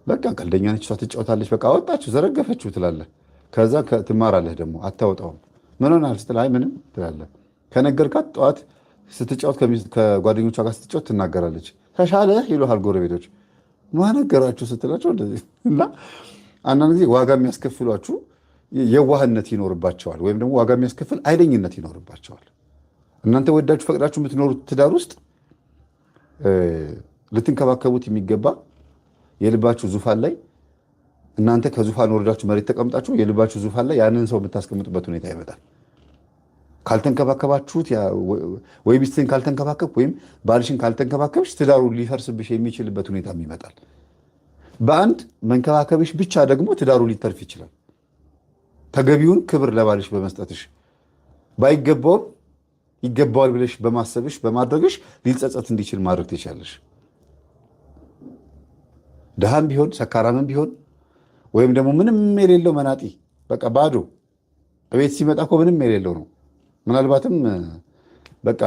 በቃ ቀልደኛ ነች እሷ ትጫወታለች፣ በቃ አወጣችሁ ዘረገፈችው ትላለህ። ከዛ ትማራለህ ደግሞ አታወጣውም። ምን ሆናል ስትል አይ ምንም ትላለህ። ከነገርካት ጠዋት ስትጫወት ከጓደኞቿ ጋር ስትጫወት ትናገራለች። ተሻለህ ይሉሃል ጎረቤቶች። ማነገራችሁ ስትላቸው እንደዚህ እና አንዳንድ ጊዜ ዋጋ የሚያስከፍሏችሁ የዋህነት ይኖርባቸዋል፣ ወይም ደግሞ ዋጋ የሚያስከፍል አይለኝነት ይኖርባቸዋል። እናንተ ወዳችሁ ፈቅዳችሁ የምትኖሩት ትዳር ውስጥ ልትንከባከቡት የሚገባ የልባችሁ ዙፋን ላይ እናንተ ከዙፋን ወርዳችሁ መሬት ተቀምጣችሁ የልባችሁ ዙፋን ላይ ያንን ሰው የምታስቀምጡበት ሁኔታ ይመጣል። ካልተንከባከባችሁት ወይ ሚስትህን ካልተንከባከብ ወይም ባልሽን ካልተንከባከብሽ ትዳሩ ሊፈርስብሽ የሚችልበት ሁኔታም ይመጣል። በአንድ መንከባከብሽ ብቻ ደግሞ ትዳሩ ሊተርፍ ይችላል። ተገቢውን ክብር ለባልሽ በመስጠትሽ ባይገባውም ይገባዋል ብለሽ በማሰብሽ በማድረግሽ ሊጸጸት እንዲችል ማድረግ ትችላለሽ። ድሃም ቢሆን ሰካራምም ቢሆን ወይም ደግሞ ምንም የሌለው መናጢ በቃ ባዶ ቤት ሲመጣ እኮ ምንም የሌለው ነው። ምናልባትም በቃ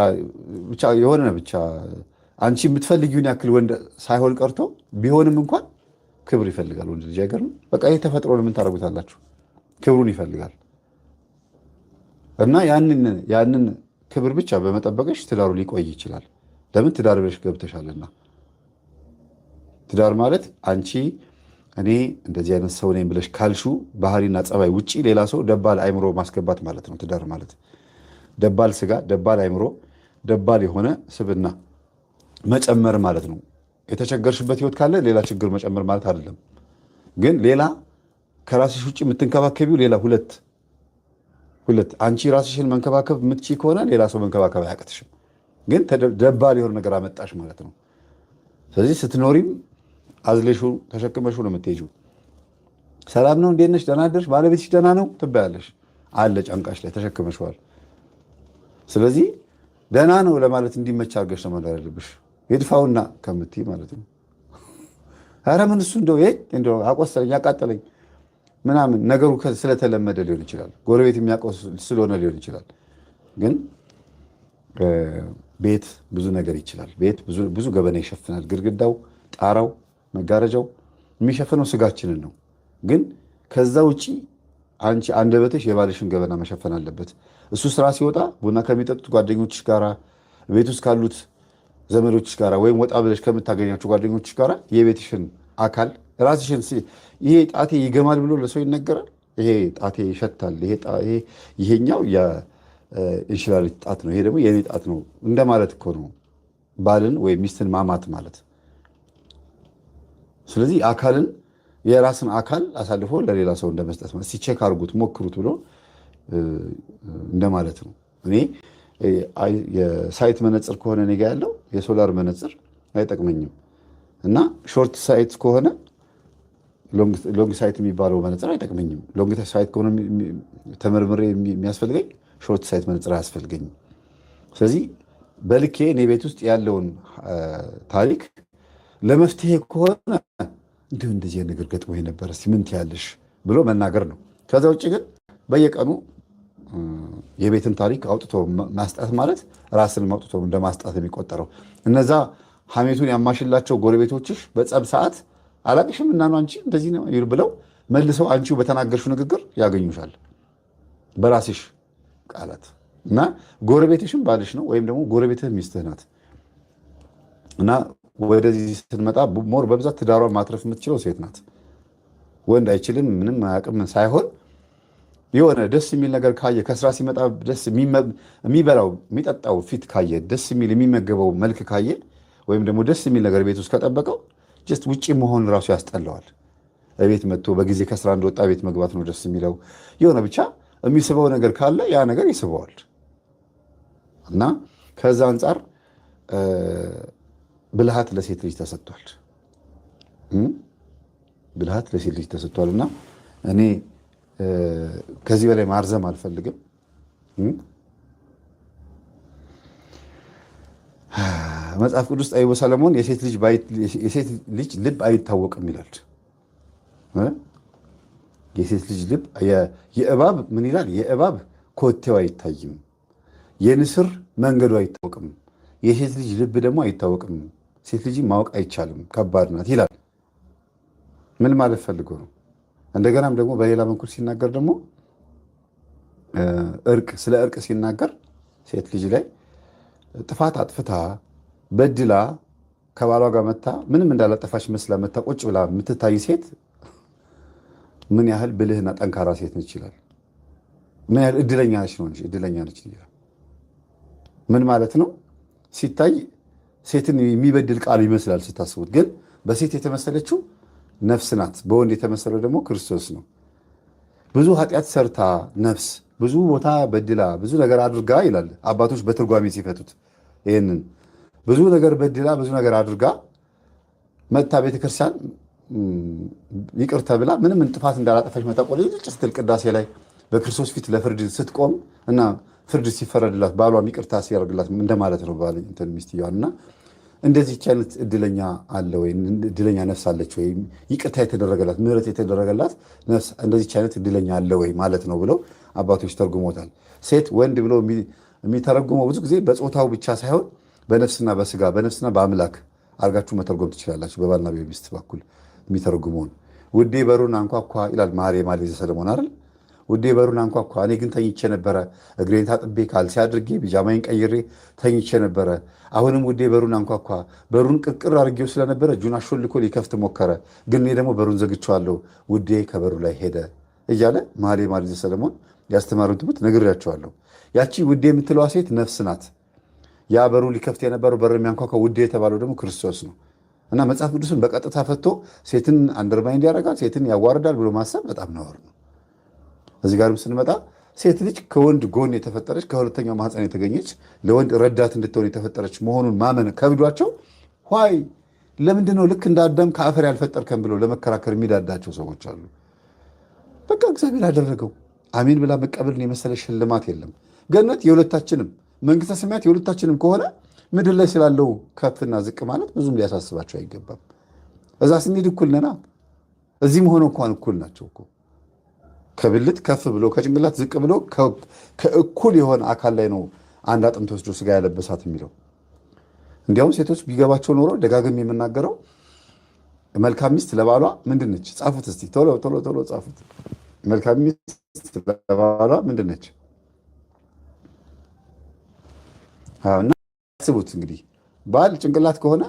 ብቻ የሆነ ብቻ አንቺ የምትፈልጊውን ያክል ወንድ ሳይሆን ቀርቶ ቢሆንም እንኳን ክብር ይፈልጋል ወንድ ልጅ። አይገርም? በቃ ይሄ ተፈጥሮ ነው። ምን ታደርጉታላችሁ? ክብሩን ይፈልጋል እና ያንን ክብር ብቻ በመጠበቅሽ ትዳሩ ሊቆይ ይችላል። ለምን? ትዳር ብለሽ ገብተሻልና። ትዳር ማለት አንቺ እኔ እንደዚህ አይነት ሰው ነኝ ብለሽ ካልሹ ባህሪና ጸባይ ውጪ ሌላ ሰው ደባል አይምሮ ማስገባት ማለት ነው። ትዳር ማለት ደባል ስጋ፣ ደባል አይምሮ፣ ደባል የሆነ ስብና መጨመር ማለት ነው። የተቸገርሽበት ህይወት ካለ ሌላ ችግር መጨመር ማለት አይደለም። ግን ሌላ ከራስሽ ውጪ የምትንከባከቢው ሌላ ሁለት አንቺ ራስሽን መንከባከብ የምትችይ ከሆነ ሌላ ሰው መንከባከብ አያቅትሽም። ግን ደባል የሆነ ነገር አመጣሽ ማለት ነው። ስለዚህ ስትኖሪም አዝለሹ ተሸክመሹ ነው የምትሄጂው። ሰላም ነው እንዴት ነሽ ደህና አደርሽ ባለቤትሽ ደህና ነው ትባያለሽ። አለ ጫንቃሽ ላይ ተሸክመሽዋል። ስለዚህ ደህና ነው ለማለት እንዲመች አድርገሽ ነው መኖር ያለብሽ። ይድፋውና ከምትይ ማለት ነው። ኧረ ምን እሱ እንደው አቆሰለኝ አቃጠለኝ ምናምን ነገሩ ስለተለመደ ሊሆን ይችላል። ጎረቤት የሚያውቀው ስለሆነ ሊሆን ይችላል። ግን ቤት ብዙ ነገር ይችላል። ቤት ብዙ ገበና ይሸፍናል። ግድግዳው፣ ጣራው፣ መጋረጃው የሚሸፍነው ስጋችንን ነው። ግን ከዛ ውጪ አንቺ አንደበትሽ የባልሽን ገበና መሸፈን አለበት። እሱ ስራ ሲወጣ ቡና ከሚጠጡት ጓደኞችሽ ጋራ፣ ቤት ውስጥ ካሉት ዘመዶችሽ ጋራ ወይም ወጣ ብለሽ ከምታገኛቸው ጓደኞችሽ ጋራ የቤትሽን አካል ራስሽን ይሄ ጣቴ ይገማል ብሎ ለሰው ይነገራል። ይሄ ጣቴ ይሸታል፣ ይሄኛው የእንሽላሊት ጣት ነው፣ ይሄ ደግሞ የኔ ጣት ነው እንደማለት እኮ ነው ባልን ወይም ሚስትን ማማት ማለት። ስለዚህ አካልን የራስን አካል አሳልፎ ለሌላ ሰው እንደመስጠት ማለት ሲቼክ አድርጉት ሞክሩት ብሎ እንደማለት ነው። እኔ የሳይት መነጽር ከሆነ እኔ ጋ ያለው የሶላር መነጽር አይጠቅመኝም እና ሾርት ሳይት ከሆነ ሎንግ ሳይት የሚባለው መነጽር አይጠቅመኝም። ሎንግ ሳይት ከሆነ ተመርምሬ የሚያስፈልገኝ ሾርት ሳይት መነጽር አያስፈልገኝም። ስለዚህ በልኬ እኔ ቤት ውስጥ ያለውን ታሪክ ለመፍትሄ ከሆነ እንዲሁ እንደዚህ ነገር ገጥሞ የነበረ ምን ትያለሽ ብሎ መናገር ነው። ከዛ ውጭ ግን በየቀኑ የቤትን ታሪክ አውጥቶ ማስጣት ማለት ራስን አውጥቶ እንደማስጣት የሚቆጠረው። እነዛ ሐሜቱን ያማሽላቸው ጎረቤቶችሽ በጸብ ሰዓት አላቅሽም እና ነው አንቺ እንደዚህ ነው ብለው መልሰው አንቺው በተናገርሽው ንግግር ያገኙሻል በራስሽ ቃላት። እና ጎረቤትሽም ባልሽ ነው ወይም ደግሞ ጎረቤትህ ሚስትህ ናት። እና ወደዚህ ስትመጣ ሞር በብዛት ትዳሯን ማትረፍ የምትችለው ሴት ናት። ወንድ አይችልም ምንም አያውቅም ሳይሆን የሆነ ደስ የሚል ነገር ካየ ከስራ ሲመጣ ደስ የሚበላው የሚጠጣው ፊት ካየ ደስ የሚል የሚመገበው መልክ ካየ ወይም ደግሞ ደስ የሚል ነገር ቤት ውስጥ ከጠበቀው ጀስት ውጪ መሆን ራሱ ያስጠላዋል። ቤት መጥቶ በጊዜ ከስራ እንደወጣ ቤት መግባት ነው ደስ የሚለው። የሆነ ብቻ የሚስበው ነገር ካለ ያ ነገር ይስበዋል። እና ከዛ አንጻር ብልሃት ለሴት ልጅ ተሰጥቷል። ብልሃት ለሴት ልጅ ተሰጥቷል። እና እኔ ከዚህ በላይ ማርዘም አልፈልግም። መጽሐፍ ቅዱስ ጠቢቡ ሰለሞን የሴት ልጅ ልብ አይታወቅም ይላል። የሴት ልጅ ልብ የእባብ ምን ይላል? የእባብ ኮቴው አይታይም፣ የንስር መንገዱ አይታወቅም፣ የሴት ልጅ ልብ ደግሞ አይታወቅም። ሴት ልጅ ማወቅ አይቻልም፣ ከባድ ናት ይላል። ምን ማለት ፈልጎ ነው? እንደገናም ደግሞ በሌላ በኩል ሲናገር ደግሞ ስለ እርቅ ሲናገር ሴት ልጅ ላይ ጥፋት አጥፍታ በድላ ከባሏ ጋር መታ ምንም እንዳላጠፋች መስላ መታ ቁጭ ብላ የምትታይ ሴት ምን ያህል ብልህና ጠንካራ ሴት ነች ይላል። ምን ያህል እድለኛ ነች ነው እንጂ እድለኛ ነች ይላል። ምን ማለት ነው? ሲታይ ሴትን የሚበድል ቃል ይመስላል ስታስቡት፣ ግን በሴት የተመሰለችው ነፍስ ናት። በወንድ የተመሰለው ደግሞ ክርስቶስ ነው። ብዙ ኃጢአት ሰርታ ነፍስ ብዙ ቦታ በድላ ብዙ ነገር አድርጋ ይላል አባቶች በትርጓሜ ሲፈቱት። ይህንን ብዙ ነገር በድላ ብዙ ነገር አድርጋ መታ ቤተክርስቲያን ይቅር ተብላ ምንም ጥፋት እንዳላጠፋች መታ ቆልጭ ስትል ቅዳሴ ላይ በክርስቶስ ፊት ለፍርድ ስትቆም እና ፍርድ ሲፈረድላት ባሏም ይቅርታ ሲያደርግላት እንደማለት ነው። ባል እንትን ሚስትየዋን እና እንደዚህ አይነት እድለኛ አለ ወይ? እድለኛ ነፍስ አለች ወይ? ይቅርታ የተደረገላት ምሕረት የተደረገላት ነፍስ እንደዚህ አይነት እድለኛ አለ ወይ ማለት ነው ብለው አባቶች ተርጉሞታል። ሴት ወንድ ብሎ የሚተረጉመው ብዙ ጊዜ በጾታው ብቻ ሳይሆን በነፍስና በስጋ በነፍስና በአምላክ አድርጋችሁ መተርጎም ትችላላችሁ። በባልና በሚስት በኩል የሚተረጉመውን ውዴ በሩን አንኳኳ ይላል መኃልየ ዘሰሎሞን አይደል? ውዴ በሩን አንኳኳ፣ እኔ ግን ተኝቼ ነበረ። እግሬን ታጥቤ ካልሲ አድርጌ ቢጃማዬን ቀይሬ ተኝቼ ነበረ። አሁንም ውዴ በሩን አንኳኳ። በሩን ቅርቅር አድርጌው ስለነበረ እጁን አሾልኮ ሊከፍት ሞከረ፣ ግን እኔ ደግሞ በሩን ዘግቼዋለሁ። ውዴ ከበሩ ላይ ሄደ እያለ መኃልየ ዘሰሎሞን ያስተማሩን ትምህርት ነግሬያቸዋለሁ። ያቺ ውዴ የምትለዋ ሴት ነፍስ ናት። ያ በሩን ሊከፍት የነበረው በር የሚያንኳኳ ውዴ የተባለው ደግሞ ክርስቶስ ነው። እና መጽሐፍ ቅዱስን በቀጥታ ፈቶ ሴትን አንደርማይንድ ያደርጋል፣ ሴትን ያዋርዳል ብሎ ማሰብ በጣም ነውር ነው። እዚህ ጋርም ስንመጣ ሴት ልጅ ከወንድ ጎን የተፈጠረች ከሁለተኛው ማህፀን የተገኘች ለወንድ ረዳት እንድትሆን የተፈጠረች መሆኑን ማመን ከብዷቸው ይ ለምንድን ነው ልክ እንደ አዳም ከአፈር ያልፈጠርከን ብለው ለመከራከር የሚዳዳቸው ሰዎች አሉ። በቃ እግዚአብሔር ያደረገው አሜን ብላ መቀበልን የመሰለ ሽልማት የለም። ገነት የሁለታችንም መንግስተ ሰማያት የሁለታችንም ከሆነ ምድር ላይ ስላለው ከፍና ዝቅ ማለት ብዙም ሊያሳስባቸው አይገባም። እዛ ስንሄድ እኩል ነና። እዚህ መሆኑ እንኳን እኩል ናቸው እኮ ከብልት ከፍ ብሎ ከጭንቅላት ዝቅ ብሎ ከእኩል የሆነ አካል ላይ ነው አንድ አጥንት ወስዶ ስጋ ያለበሳት የሚለው። እንዲያውም ሴቶች ቢገባቸው ኖሮ ደጋግም የምናገረው መልካም ሚስት ለባሏ ምንድን ነች? ጻፉት እስቲ ቶሎ ቶሎ ቶሎ ጻፉት። መልካም ሚስት ለባሏ ምንድን ነች? እና አስቡት እንግዲህ ባል ጭንቅላት ከሆነ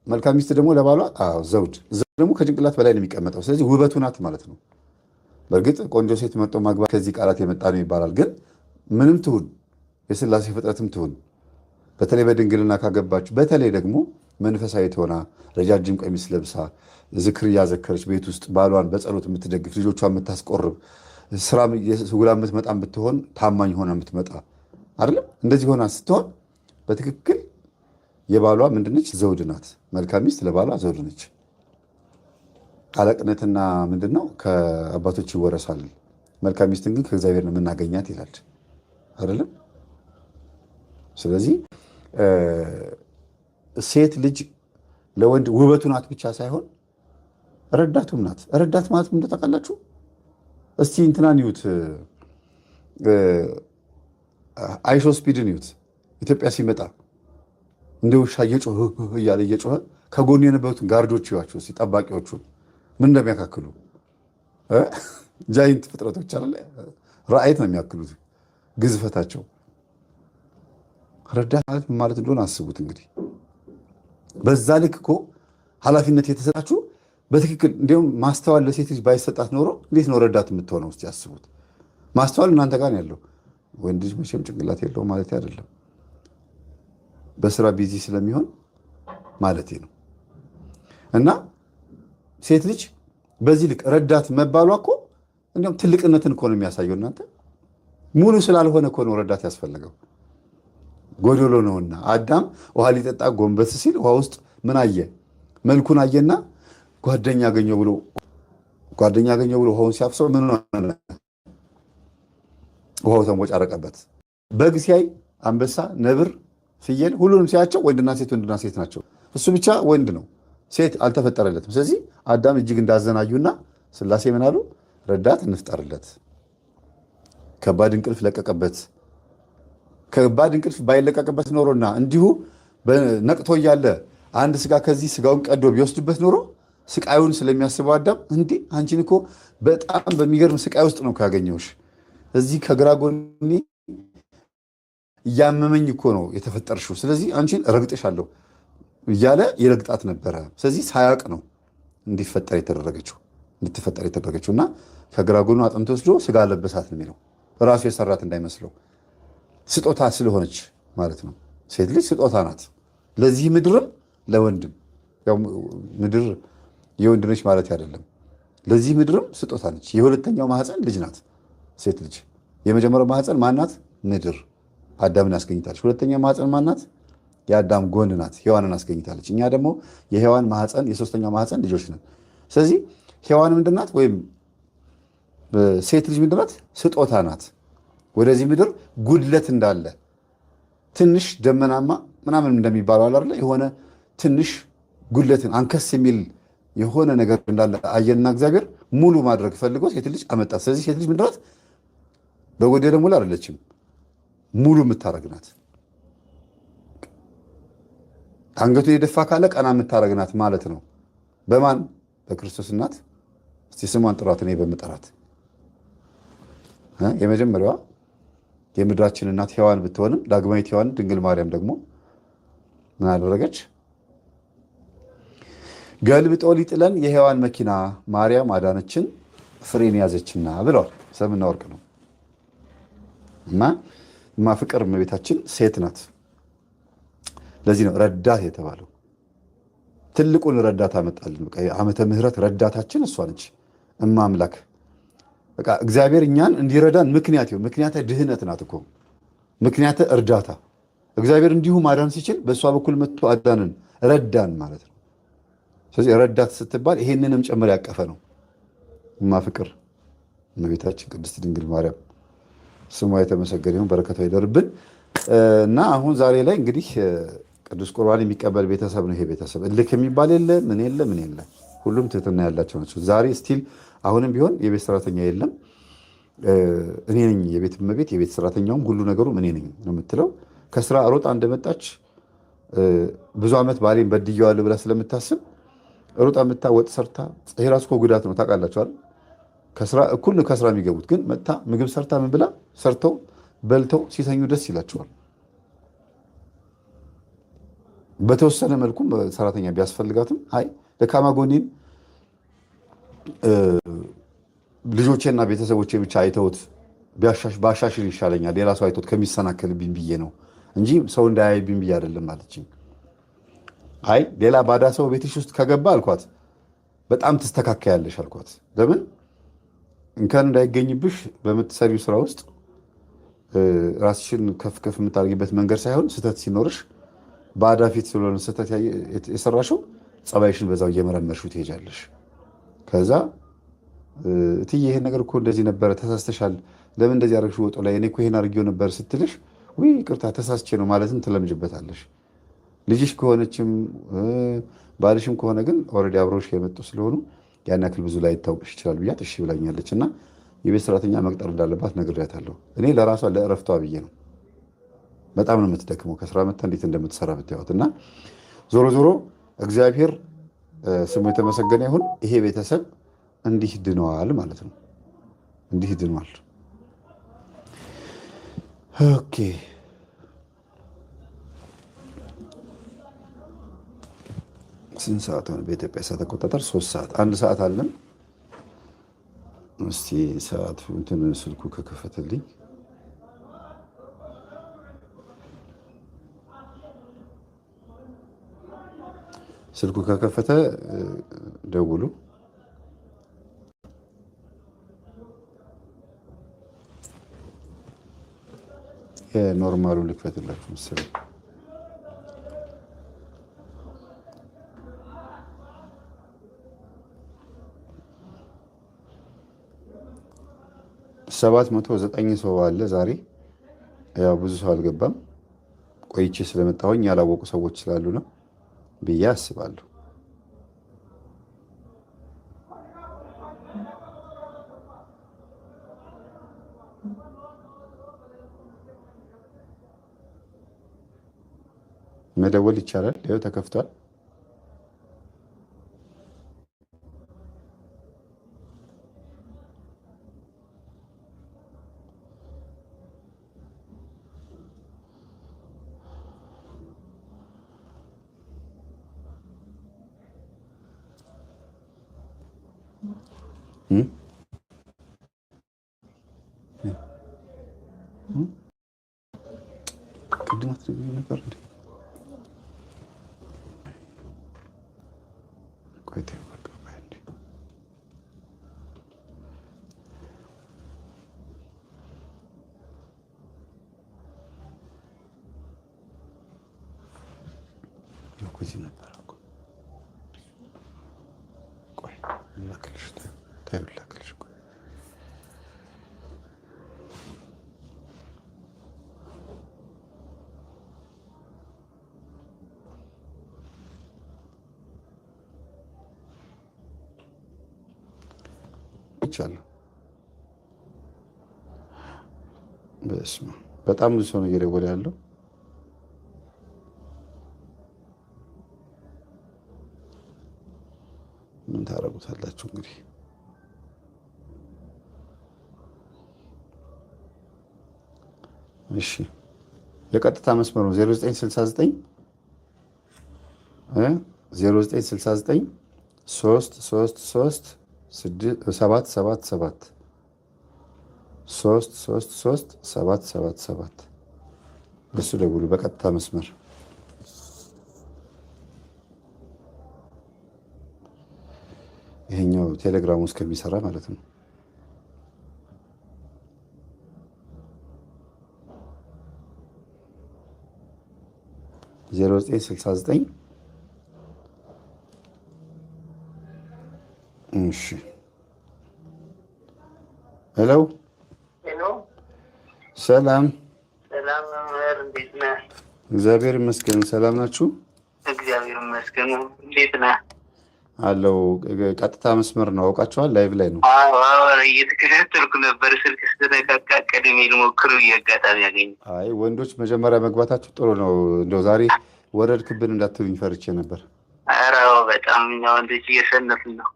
መልካም ሚስት ደግሞ ለባሏ ዘውድ ደግሞ ከጭንቅላት በላይ ነው የሚቀመጠው። ስለዚህ ውበቱ ናት ማለት ነው። በእርግጥ ቆንጆ ሴት መርጦ ማግባት ከዚህ ቃላት የመጣ ነው ይባላል። ግን ምንም ትሁን የሥላሴ ፍጥረትም ትሁን በተለይ በድንግልና ካገባችሁ፣ በተለይ ደግሞ መንፈሳዊት ሆና ረጃጅም ቀሚስ ለብሳ ዝክር እያዘከረች ቤት ውስጥ ባሏን በጸሎት የምትደግፍ ልጆቿን የምታስቆርብ ስራ ውላ የምትመጣ ብትሆን ታማኝ ሆና የምትመጣ አይደለም። እንደዚህ ሆና ስትሆን በትክክል የባሏ ምንድነች? ዘውድ ናት። መልካም ሚስት ለባሏ ዘውድ ነች። አለቅነትና ምንድነው ከአባቶች ይወረሳል። መልካም ሚስትን ግን ከእግዚአብሔር ነው የምናገኛት ይላል አይደለም። ስለዚህ ሴት ልጅ ለወንድ ውበቱ ናት ብቻ ሳይሆን ረዳቱም ናት። ረዳት ማለት ምን ታውቃላችሁ? እስቲ እንትናን ይዩት፣ አይሾ ስፒድን ይዩት። ኢትዮጵያ ሲመጣ እንደ ውሻ እየጮኸ እያለ እየጮኸ ከጎኑ የነበሩትን ጋርዶች ይዋቸው እስቲ፣ ጠባቂዎቹን ምን እንደሚያካክሉ ጃይንት ፍጥረቶች አለ ራእይት ነው የሚያክሉት ግዝፈታቸው። ረዳት ማለት ምን ማለት እንደሆነ አስቡት እንግዲህ። በዛ ልክ እኮ ኃላፊነት የተሰጣችሁ በትክክል እንዲሁም ማስተዋል ለሴት ልጅ ባይሰጣት ኖሮ እንዴት ነው ረዳት የምትሆነው? እስቲ ያስቡት። ማስተዋል እናንተ ጋር ያለው ወንድ ልጅ መቼም ጭንቅላት የለው ማለት አይደለም፣ በስራ ቢዚ ስለሚሆን ማለት ነው። እና ሴት ልጅ በዚህ ልክ ረዳት መባሏ እኮ እንዲያውም ትልቅነትን እኮ ነው የሚያሳየው። እናንተ ሙሉ ስላልሆነ እኮ ነው ረዳት ያስፈልገው፣ ጎዶሎ ነውና። አዳም ውሃ ሊጠጣ ጎንበስ ሲል ውሃ ውስጥ ምን አየ? መልኩን አየና ጓደኛ አገኘው ብሎ ውሃውን ሲያፍሰው ምን ሆነ? ውሃው ተንቦጫረቀበት። በግ ሲያይ አንበሳ፣ ነብር፣ ፍየል ሁሉንም ሲያቸው ወንድና ሴት ናቸው። እሱ ብቻ ወንድ ነው፣ ሴት አልተፈጠረለትም። ስለዚህ አዳም እጅግ እንዳዘናዩና ሥላሴ ምን አሉ? ረዳት እንፍጠርለት። ከባድ እንቅልፍ ለቀቀበት። ከባድ እንቅልፍ ባይለቀቅበት ኖሮና እንዲሁ ነቅቶ እያለ አንድ ስጋ ከዚህ ስጋውን ቀዶ ቢወስድበት ኖሮ ስቃዩን ስለሚያስበው አዳም እንዴ አንቺን እኮ በጣም በሚገርም ስቃይ ውስጥ ነው ካገኘሁሽ፣ እዚህ ከግራ ጎኔ እያመመኝ እኮ ነው የተፈጠርሽው፣ ስለዚህ አንቺን ረግጥሻለሁ እያለ ይረግጣት ነበረ። ስለዚህ ሳያውቅ ነው እንድትፈጠር የተደረገችው እና ከግራ ጎኑ አጥንት ወስዶ ስጋ ለበሳት ነው የሚለው። ራሱ የሰራት እንዳይመስለው ስጦታ ስለሆነች ማለት ነው። ሴት ልጅ ስጦታ ናት ለዚህ ምድርም ለወንድም። ያው ምድር የወንድ ነች ማለት አይደለም። ለዚህ ምድርም ስጦታ ነች። የሁለተኛው ማህፀን ልጅ ናት ሴት ልጅ። የመጀመሪያው ማህፀን ማናት? ምድር አዳምን አስገኝታለች። ሁለተኛ ማህፀን ማናት? የአዳም ጎን ናት፣ ሔዋንን አስገኝታለች። እኛ ደግሞ የሔዋን ማህፀን የሶስተኛው ማህፀን ልጆች ነን። ስለዚህ ሔዋን ምንድናት? ወይም ሴት ልጅ ምንድናት? ስጦታ ናት። ወደዚህ ምድር ጉድለት እንዳለ ትንሽ ደመናማ ምናምን እንደሚባለው አለ አይደለ? የሆነ ትንሽ ጉድለትን አንከስ የሚል የሆነ ነገር እንዳለ አየንና እግዚአብሔር ሙሉ ማድረግ ፈልጎ ሴት ልጅ አመጣት። ስለዚህ ሴት ልጅ ምንድናት? በጎደለ ሙሉ አይደለችም፣ ሙሉ የምታረግ ናት። አንገቱን የደፋ ካለ ቀና የምታረግ ናት ማለት ነው። በማን? በክርስቶስ እናት። እስቲ ስሟን ጥራት። እኔ በምጠራት የመጀመሪያዋ የምድራችን እናት ሔዋን ብትሆንም ዳግማዊት ሔዋን ድንግል ማርያም ደግሞ ምን አደረገች? ገልብጦ ሊጥለን የሔዋን መኪና ማርያም አዳነችን ፍሬን ያዘችና ብለዋል። ሰምና ወርቅ ነው እና ፍቅር እመቤታችን ሴት ናት። ለዚህ ነው ረዳት የተባለው። ትልቁን ረዳት አመጣልን። ዓመተ ምሕረት ረዳታችን እሷ ነች። እማ አምላክ በቃ እግዚአብሔር እኛን እንዲረዳን ምክንያተ ድህነት ናት እኮ ምክንያተ እርዳታ። እግዚአብሔር እንዲሁ ማዳን ሲችል በእሷ በኩል መጥቶ አዳንን ረዳን ማለት ነው። ስለዚህ ረዳት ስትባል ይሄንንም ጨምር ያቀፈ ነው። እማ ፍቅር እመቤታችን ቅድስት ድንግል ማርያም ስሟ የተመሰገነ ይሁን፣ በረከቷ ይደርብን እና አሁን ዛሬ ላይ እንግዲህ ቅዱስ ቁርባን የሚቀበል ቤተሰብ ነው። ይሄ ቤተሰብ እልክ የሚባል የለ ምን የለ ሁሉም ትህትና ያላቸው ናቸው። ዛሬ ስቲል አሁንም ቢሆን የቤት ሰራተኛ የለም። እኔ ነኝ የቤት እመቤት፣ የቤት ሰራተኛውም ሁሉ ነገሩም እኔ ነኝ ነው የምትለው። ከስራ ሮጣ እንደመጣች ብዙ ዓመት ባሌን በድዬዋለሁ ብላ ስለምታስብ ሮጣ የምታወጥ ሰርታ፣ ይሄ ራሱ እኮ ጉዳት ነው ታውቃላችኋል። እኩል ነው ከስራ የሚገቡት፣ ግን መጥታ ምግብ ሰርታ ምን ብላ ሰርተው በልተው ሲተኙ ደስ ይላቸዋል። በተወሰነ መልኩም ሰራተኛ ቢያስፈልጋትም አይ ደካማ ጎኔን ልጆቼና ቤተሰቦቼ ብቻ አይተውት ባሻሽል ይሻለኛል ሌላ ሰው አይቶት ከሚሰናከልብኝ ብዬ ነው እንጂ ሰው እንዳያይብኝ ብዬ አይደለም ማለችኝ። አይ ሌላ ባዳ ሰው ቤትሽ ውስጥ ከገባ አልኳት በጣም ትስተካከያለሽ አልኳት። ለምን እንከን እንዳይገኝብሽ በምትሰሪው ስራ ውስጥ ራስሽን ከፍ ከፍ የምታደርጊበት መንገድ ሳይሆን ስህተት ሲኖርሽ ባዳ ፊት ስለሆነ ስህተት የሰራሽው ጸባይሽን በዛው እየመረመርሽው ትሄጃለሽ። ከዛ እትዬ ይሄን ነገር እኮ እንደዚህ ነበረ ተሳስተሻል፣ ለምን እንደዚህ አደረግሽው ወጡ ላይ እኔ እኮ ይሄን አድርጌው ነበር ስትልሽ ውይ ይቅርታ ተሳስቼ ነው ማለትም ትለምጅበታለሽ። ልጅሽ ከሆነችም ባልሽም ከሆነ ግን ኦልሬዲ አብሮሽ የመጡ ስለሆኑ ያን ያክል ብዙ ላይ ይታወቅሽ ይችላል ብያት እሺ ብላኛለች። እና የቤት ሰራተኛ መቅጠር እንዳለባት ነግሬያታለሁ። እኔ ለራሷ ለእረፍቷ ብዬ ነው። በጣም ነው የምትደክመው ከስራ መታ እንዴት እንደምትሰራ ብታዩት። እና ዞሮ ዞሮ እግዚአብሔር ስሙ የተመሰገነ ይሁን። ይሄ ቤተሰብ እንዲህ ድነዋል ማለት ነው። እንዲህ ድኗል። ኦኬ ስንት ሰዓት ሆነ? በኢትዮጵያ ሰዓት አቆጣጠር 3 ሰዓት 1 ሰዓት አለን። እስቲ ሰዓቱ እንትን ስልኩ ከከፈተልኝ ስልኩ ከከፈተ ደውሉ። የኖርማሉ ልክፈትላችሁ መሰለኝ። ሰባት 709 ሰው አለ ዛሬ። ያው ብዙ ሰው አልገባም። ቆይቼ ስለመጣሁኝ ያላወቁ ሰዎች ስላሉ ነው ብዬ አስባለሁ። መደወል ይቻላል። ይኸው ተከፍቷል። ቅድም አትነግሪኝ ነበር እንዴ? ቆይ ተይው በቃ እንዴ። እዚህ ነበር እኮ። ቆይ ላክልሽ፣ ተይው ላክልሽ። ቆይ ይቻላል። በስመ አብ በጣም ብዙ ሰው ነው እየደወለ ያለው። ምን ታደርጉታላችሁ እንግዲህ። እሺ የቀጥታ መስመር ነው 0969 0969 333 777 333 777 በሱ ደውሉ በቀጥታ መስመር። ይሄኛው ቴሌግራም ውስጥ ከሚሰራ ማለት ነው። ዜሮ 0969 እሺ ሄሎ ሰላም ሰላም መምህር፣ እንዴት ነህ? እግዚአብሔር ይመስገን። ሰላም ናችሁ? እግዚአብሔር ይመስገን። እንዴት ነህ? አለው። ቀጥታ መስመር ነው አውቃችኋል። ላይቭ ላይ ነው። እየተከታተልኩ ነበር። ስልክ ስትነካካ ቀድሜ ልሞክር አጋጣሚ ያገኘ። አይ ወንዶች መጀመሪያ መግባታችሁ ጥሩ ነው። እንደው ዛሬ ወረድክብን እንዳትሉኝ ፈርቼ ነበር። ኧረ በጣም እኛ ወንዶች እየሰነፍን ነው።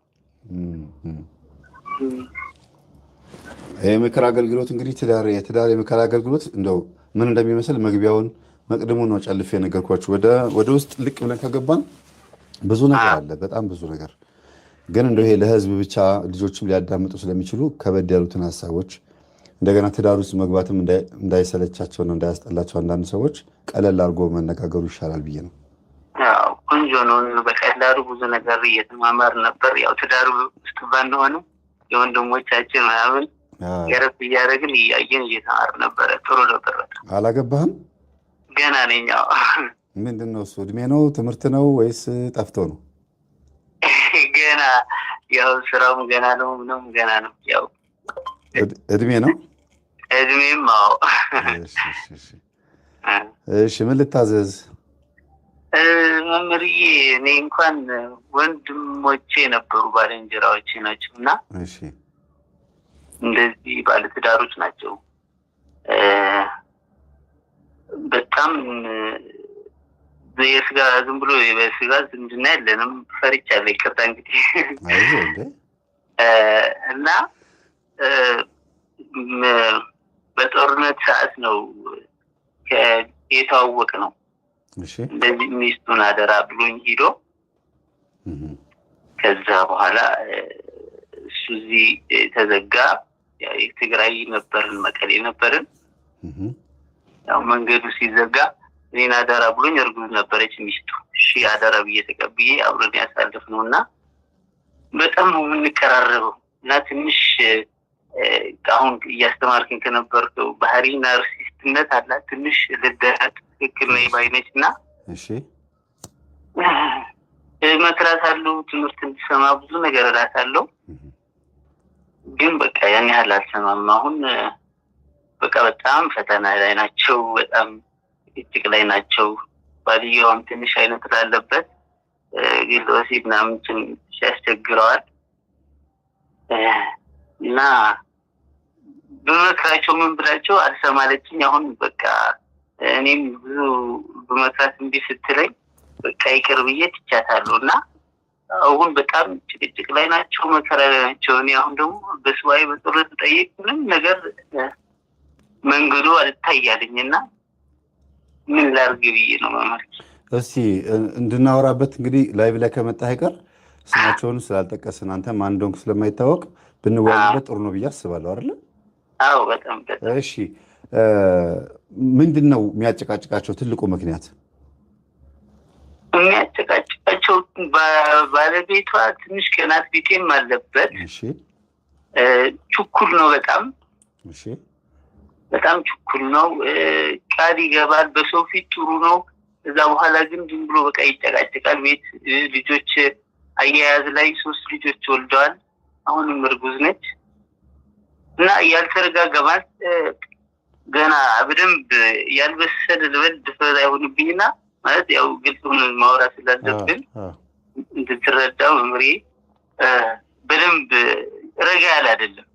የምክር አገልግሎት እንግዲህ የትዳር የምክር አገልግሎት እንደው ምን እንደሚመስል መግቢያውን መቅድሙን ነው ጨልፌ የነገርኳችሁ። ወደ ውስጥ ልቅ ብለን ከገባን ብዙ ነገር አለ፣ በጣም ብዙ ነገር። ግን እንደው ይሄ ለህዝብ ብቻ ልጆችም ሊያዳምጡ ስለሚችሉ ከበድ ያሉትን ሀሳቦች እንደገና ትዳር ውስጥ መግባትም እንዳይሰለቻቸውና እንዳያስጠላቸው አንዳንድ ሰዎች ቀለል አድርጎ መነጋገሩ ይሻላል ብዬ ነው። ቆንጆ ነው። በቀላሉ ብዙ ነገር እየተማማር ነበር። ያው ትዳሩ ውስጥ ባንሆንም የወንድሞቻችን ምናምን ገረብ እያደረግን እያየን እየተማር ነበረ። ጥሩ ነበር በጣም። አላገባህም? ገና ነኝ። ምንድን ነው እሱ? እድሜ ነው ትምህርት ነው ወይስ ጠፍቶ ነው? ገና ያው ስራውም ገና ነው፣ ምንም ገና ነው። ያው እድሜ ነው እድሜም። እሺ ምን ልታዘዝ? መምህርዬ እኔ እንኳን ወንድሞቼ ነበሩ ባልንጀራዎቼ ናቸው እና እንደዚህ ባለትዳሮች ናቸው። በጣም የስጋ ዝም ብሎ በስጋ ዝምድና የለንም። ፈርቻለሁ፣ ይቅርታ እንግዲህ እና በጦርነት ሰዓት ነው የተዋወቅ ነው። እንደዚህ ሚስቱን አደራ ብሎኝ ሂዶ ከዛ በኋላ እሱ እዚህ ተዘጋ። የትግራይ ነበርን፣ መቀሌ ነበርን። ያው መንገዱ ሲዘጋ እኔን አደራ ብሎኝ፣ እርጉዝ ነበረች ሚስቱ። እሺ አደራ ብዬ ተቀብዬ አብረን ያሳልፍ ነው እና በጣም ነው የምንቀራረበው እና ትንሽ አሁን እያስተማርክን ከነበርከው ባህሪ ናርሲስትነት አላት ትንሽ ልደት ትክክል ነው ባይነች እና መክራት አለው። ትምህርት እንዲሰማ ብዙ ነገር እላት አለው። ግን በቃ ያን ያህል አልሰማም። አሁን በቃ በጣም ፈተና ላይ ናቸው። በጣም ጭቅጭቅ ላይ ናቸው። ባልየዋም ትንሽ አይነት ላለበት ግል ወሲብ ምናምን ትንሽ ያስቸግረዋል እና በመክራቸው ምን ብላቸው አልሰማለችኝ። አሁን በቃ እኔም ብዙ በመክራት እንቢ ስትለኝ በቃ ይቅር ብዬ ትቻታለሁ እና አሁን በጣም ጭቅጭቅ ላይ ናቸው፣ መከራ ላይ ናቸው። እኔ አሁን ደግሞ በስዋይ በጸሎት ጠይቅ ምንም ነገር መንገዱ አልታያለኝ እና ምን ላድርግ ብዬ ነው መምህር። እስቲ እንድናወራበት እንግዲህ ላይቭ ላይ ከመጣ አይቀር ስማቸውን ስላልጠቀስን አንተ ማን እንደሆንክ ስለማይታወቅ ብንወያይበት ጥሩ ነው ብዬ አስባለሁ አይደል? አዎ በጣም። እሺ ምንድን ነው የሚያጨቃጭቃቸው ትልቁ ምክንያት? የሚያጨቃጭቃቸው ባለቤቷ ትንሽ ቀናት ቢጤም አለበት። እሺ ችኩል ነው በጣም። እሺ በጣም ችኩል ነው። ቃል ይገባል፣ በሰው ፊት ጥሩ ነው። እዛ በኋላ ግን ዝም ብሎ በቃ ይጨቃጨቃል። ቤት ልጆች አያያዝ ላይ 3 ልጆች ወልደዋል። አሁንም እርጉዝ ነች እና ያልተረጋጋ ማለት ገና በደንብ ያልበሰለ ልበል ድፍረት አይሆንብኝና ማለት ያው ግልጽ ሆነ ማውራት ስላለብን እንድትረዳው መምሬ በደንብ ረጋ ያለ አይደለም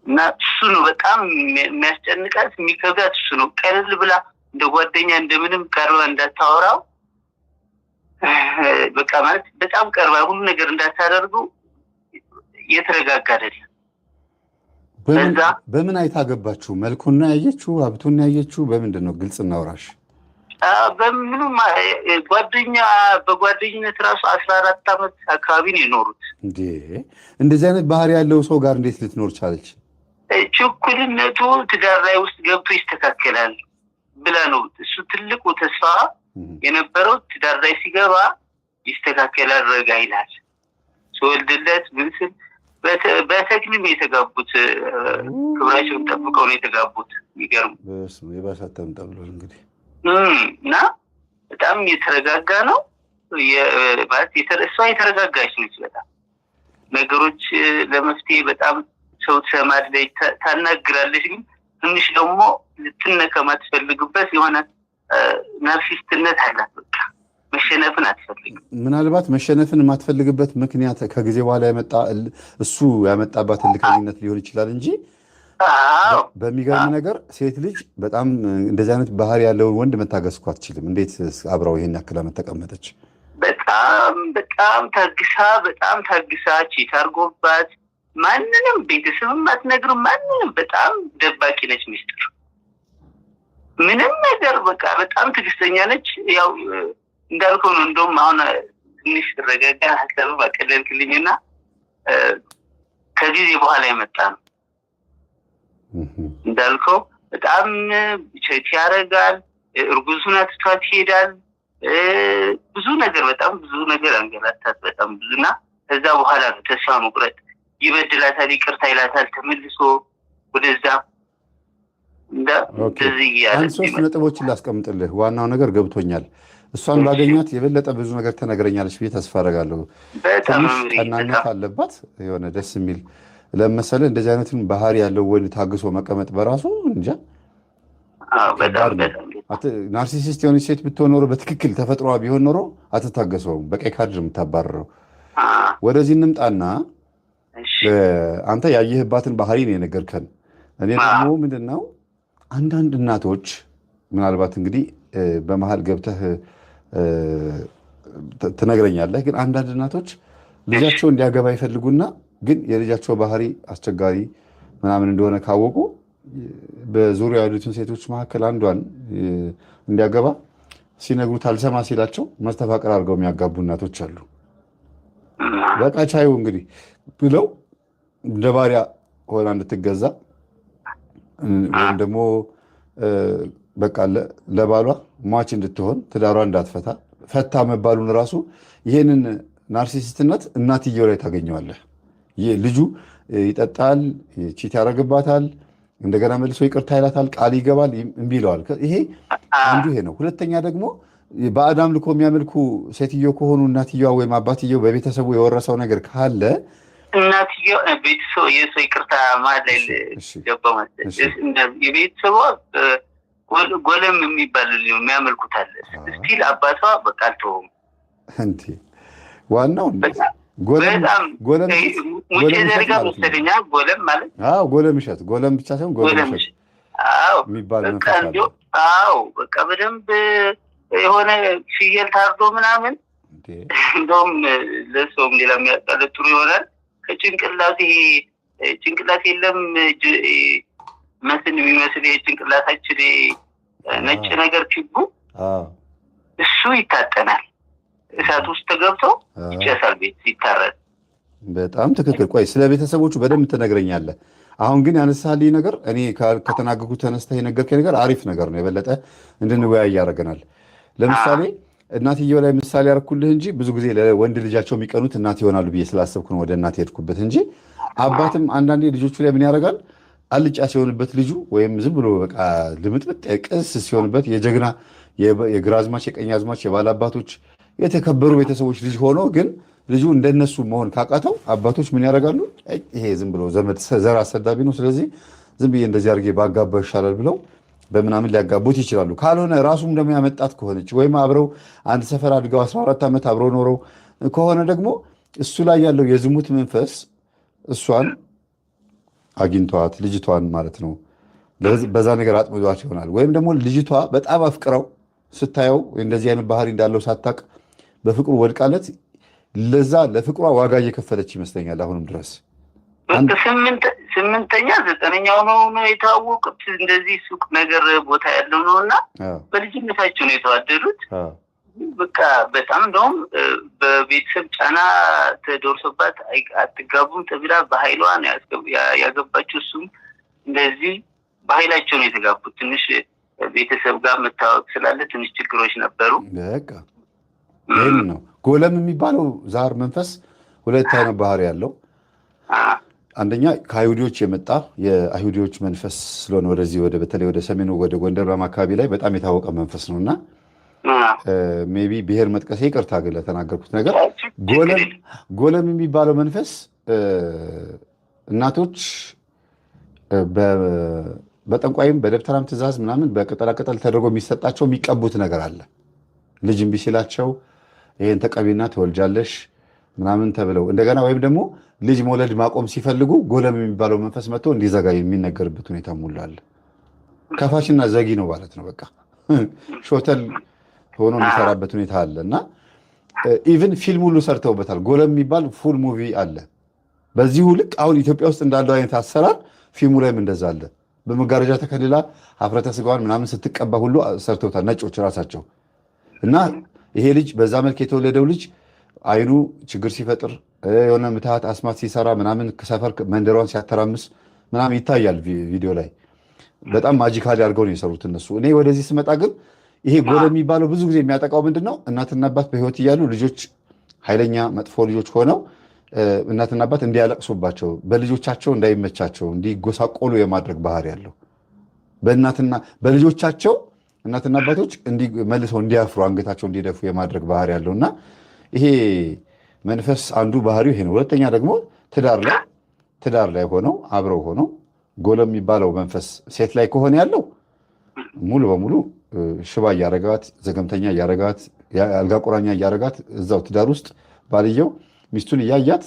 እና እሱ ነው በጣም የሚያስጨንቃት የሚከብዳት እሱ ነው። ቀለል ብላ እንደ ጓደኛ እንደምንም ቀርባ እንዳታወራው በቃ ማለት በጣም ቀርባ ሁሉ ነገር እንዳታደርገው የተረጋጋ አይደለም። በምን አይታ ገባችሁ? መልኩና ያየችው ሀብቱና ያየችው በምንድን ነው? ግልጽ እናውራሽ። በምንም ጓደኛ በጓደኝነት ራሱ 14 ዓመት አካባቢ ነው የኖሩት። እንዴ እንደዚህ አይነት ባህሪ ያለው ሰው ጋር እንዴት ልትኖር ቻለች? ችኩልነቱ ትዳር ላይ ውስጥ ገብቶ ይስተካከላል ብላ ነው እሱ ትልቁ ተስፋ የነበረው። ትዳር ላይ ሲገባ ይስተካከላል፣ ረጋ ይላል። ስወልድለት ብንስል በተክሊም የተጋቡት ክብራቸውን ጠብቀው ነው የተጋቡት። የሚገርም የባሳተም ጠብሎ እንግዲህ እና በጣም የተረጋጋ ነው ማለት እሷ የተረጋጋች ነች። በጣም ነገሮች ለመፍትሄ በጣም ሰው ትሰማለች፣ ታናግራለች። ግን ትንሽ ደግሞ ልትነካ ማትፈልግበት የሆነ ናርሲስትነት አላት። በቃ መሸነፍን አትፈልግም። ምናልባት መሸነፍን የማትፈልግበት ምክንያት ከጊዜ በኋላ እሱ ያመጣባት እልከኝነት ሊሆን ይችላል እንጂ በሚገርም ነገር ሴት ልጅ በጣም እንደዚህ አይነት ባህሪ ያለውን ወንድ መታገስ እኮ አትችልም። እንዴት አብረው ይሄን ያክል ዓመት ተቀመጠች? በጣም ታግሳ ቺት አድርጎባት ማንንም ቤተሰብም አትነግርም። ማንንም በጣም ደባቂ ነች። ሚስጥር ምንም ነገር በቃ በጣም ትዕግስተኛ ነች። ያው እንዳልከው ነው። እንደውም አሁን ትንሽ ረጋጋ ሀሳብ አቀለልክልኝና ከጊዜ በኋላ የመጣ ነው። እንዳልከው በጣም ቸት ያደርጋል። እርጉዙን አትቷት ይሄዳል። ብዙ ነገር በጣም ብዙ ነገር አንገላታት። በጣም ብዙና ከዛ በኋላ ነው ተስፋ መቁረጥ። ይበድላታል፣ ይቅርታ ይላታል፣ ተመልሶ ወደዛ እንደዚህ ያለ። 3 ነጥቦችን ላስቀምጥልህ። ዋናው ነገር ገብቶኛል። እሷን ባገኛት የበለጠ ብዙ ነገር ተነግረኛለች ብዬ ተስፋ አደርጋለሁ። ትንሽ ቀናነት አለባት። የሆነ ደስ የሚል ለመሰለ እንደዚህ አይነትን ባህሪ ያለው ወንድ ታግሶ መቀመጥ በራሱ እንጃ። ናርሲሲስት የሆነች ሴት ብትሆን ኖሮ በትክክል ተፈጥሯ ቢሆን ኖሮ አትታገሰውም። በቀይ ካርድ የምታባረረው። ወደዚህ እንምጣና አንተ ያየህባትን ባህሪ ነው የነገርከን። እኔ ደግሞ ምንድነው አንዳንድ እናቶች ምናልባት እንግዲህ በመሀል ገብተህ ትነግረኛለህ፣ ግን አንዳንድ እናቶች ልጃቸው እንዲያገባ ይፈልጉና ግን የልጃቸው ባህሪ አስቸጋሪ ምናምን እንደሆነ ካወቁ በዙሪያ ያሉትን ሴቶች መካከል አንዷን እንዲያገባ ሲነግሩት አልሰማ ሲላቸው መስተፋቅር አድርገው የሚያጋቡ እናቶች አሉ። በቃ ቻዩ እንግዲህ ብለው እንደ ባሪያ ሆና እንድትገዛ ወይም ደግሞ በቃ ለባሏ ሟች እንድትሆን ትዳሯ እንዳትፈታ ፈታ መባሉን ራሱ ይሄንን ናርሲሲስትነት እናትየው ላይ ታገኘዋለህ። ይህ ልጁ ይጠጣል፣ ቺት ያደርግባታል፣ እንደገና መልሶ ይቅርታ ይላታል፣ ቃል ይገባል፣ እምቢ ይለዋል። ይሄ አንዱ ይሄ ነው። ሁለተኛ ደግሞ ባዕድ አምልኮ የሚያመልኩ ሴትዮ ከሆኑ እናትየዋ ወይም አባትየው በቤተሰቡ የወረሰው ነገር ካለ እናትየው ቤተሰቡ የሰው ይቅርታ ማለት ገባ ማለት የቤተሰቧ ጎለም የሚባል የሚያመልኩት አለ። ስቲል አባቷ በቃ አልተውም። እንዴ ዋናው ጎለም ዘርጋ መሰለኛ። ጎለም ማለት ጎለም እሸት፣ ጎለም ብቻ ሳይሆን ጎለም እሸት የሚባል መንፈስ አለ። በቃ በደንብ የሆነ ፍየል ታርዶ ምናምን እንደውም ለሰውም ሌላ የሚያጣለት ጥሩ ይሆናል። ከጭንቅላት ይሄ ጭንቅላት የለም መስል የሚመስል ጭንቅላታችን ነጭ ነገር ችቡ እሱ ይታጠናል። እሳት ውስጥ ተገብቶ ይጨሳል ቤት ሲታረድ። በጣም ትክክል። ቆይ ስለ ቤተሰቦቹ በደንብ ትነግረኛለህ። አሁን ግን ያነሳልኝ ነገር እኔ ከተናገርኩት ተነስተህ የነገርከኝ ነገር አሪፍ ነገር ነው። የበለጠ እንድንወያይ ያደርገናል። ለምሳሌ እናትየው ላይ ምሳሌ ያደረኩልህ እንጂ ብዙ ጊዜ ለወንድ ልጃቸው የሚቀኑት እናት ይሆናሉ ብዬ ስላሰብኩ ነው ወደ እናት የሄድኩበት እንጂ አባትም አንዳንዴ ልጆቹ ላይ ምን ያደርጋል? አልጫ ሲሆንበት ልጁ ወይም ዝም ብሎ በቃ ልምጥምጥ ቅስ ሲሆንበት የጀግና የግራዝማች የቀኛዝማች የባላባቶች የተከበሩ ቤተሰቦች ልጅ ሆኖ ግን ልጁ እንደነሱ መሆን ካቃተው አባቶች ምን ያደርጋሉ? ይሄ ዝም ብሎ ዘመድ ዘር አሰዳቢ ነው፣ ስለዚህ ዝም ብዬ እንደዚህ አድርጌ ባጋባው ይሻላል ብለው በምናምን ሊያጋቡት ይችላሉ። ካልሆነ ራሱም ደግሞ ያመጣት ከሆነች ወይም አብረው አንድ ሰፈር አድገው 14 ዓመት አብረው ኖረው ከሆነ ደግሞ እሱ ላይ ያለው የዝሙት መንፈስ እሷን አግኝቷት ልጅቷን ማለት ነው በዛ ነገር አጥምዷት ይሆናል። ወይም ደግሞ ልጅቷ በጣም አፍቅረው ስታየው እንደዚህ አይነት ባህሪ እንዳለው ሳታቅ በፍቅሩ ወድቃለት ለዛ ለፍቅሯ ዋጋ እየከፈለች ይመስለኛል አሁንም ድረስ። ስምንተኛ ዘጠነኛው ነው የታወቁት። እንደዚህ ሱቅ ነገር ቦታ ያለው ነው እና በልጅነታቸው ነው የተዋደዱት። በቃ በጣም እንደውም በቤተሰብ ጫና ተደርሶባት አትጋቡም ተብላ በኃይሏ ያገባችው። እሱም እንደዚህ በኃይላቸው ነው የተጋቡት። ትንሽ ቤተሰብ ጋር መታወቅ ስላለ ትንሽ ችግሮች ነበሩ። በቃ ይህን ነው ጎለም የሚባለው ዛር መንፈስ። ሁለት አይነት ባህሪ ያለው፣ አንደኛ ከአይሁዲዎች የመጣ የአይሁዲዎች መንፈስ ስለሆነ ወደዚህ በተለይ ወደ ሰሜኑ ወደ ጎንደር አካባቢ ላይ በጣም የታወቀ መንፈስ ነው እና ሜይ ቢ ብሔር መጥቀሴ ይቅርታ ግን ለተናገርኩት ነገር። ጎለም የሚባለው መንፈስ እናቶች በጠንቋይም በደብተራም ትእዛዝ ምናምን በቅጠላቅጠል ተደርጎ የሚሰጣቸው የሚቀቡት ነገር አለ። ልጅ እምቢ ሲላቸው ይሄን ተቀቢና ትወልጃለሽ ምናምን ተብለው እንደገና ወይም ደግሞ ልጅ መውለድ ማቆም ሲፈልጉ ጎለም የሚባለው መንፈስ መጥቶ እንዲዘጋ የሚነገርበት ሁኔታ ሙሉ አለ። ከፋሽና ዘጊ ነው ማለት ነው። በቃ ሾተል ሆኖ የሚሰራበት ሁኔታ አለ እና ኢቭን ፊልም ሁሉ ሰርተውበታል። ጎለም የሚባል ፉል ሙቪ አለ። በዚሁ ልክ አሁን ኢትዮጵያ ውስጥ እንዳለው አይነት አሰራር ፊልሙ ላይም እንደዛ አለ። በመጋረጃ ተከልላ ሀፍረተ ስጋዋን ምናምን ስትቀባ ሁሉ ሰርተውታል ነጮች ራሳቸው። እና ይሄ ልጅ በዛ መልክ የተወለደው ልጅ አይኑ ችግር ሲፈጥር የሆነ ምትሃት አስማት ሲሰራ ምናምን ሰፈር መንደሯን ሲያተራምስ ምናምን ይታያል ቪዲዮ ላይ። በጣም ማጂካሊ አድርገው ነው የሰሩት እነሱ። እኔ ወደዚህ ስመጣ ግን ይሄ ጎለም የሚባለው ብዙ ጊዜ የሚያጠቃው ምንድን ነው? እናትና አባት በህይወት እያሉ ልጆች ኃይለኛ መጥፎ ልጆች ሆነው እናትና አባት እንዲያለቅሱባቸው፣ በልጆቻቸው እንዳይመቻቸው፣ እንዲጎሳቆሉ የማድረግ ባህሪ ያለው በልጆቻቸው እናትና አባቶች መልሰው እንዲያፍሩ አንገታቸው እንዲደፉ የማድረግ ባህሪ ያለው እና ይሄ መንፈስ አንዱ ባህሪው ይሄ ነው። ሁለተኛ ደግሞ ትዳር ላይ ሆነው አብረው ሆነው ጎለም የሚባለው መንፈስ ሴት ላይ ከሆነ ያለው ሙሉ በሙሉ ሽባ እያረጋት፣ ዘገምተኛ እያረጋት፣ አልጋ ቁራኛ እያረጋት እዛው ትዳር ውስጥ ባልየው ሚስቱን እያያት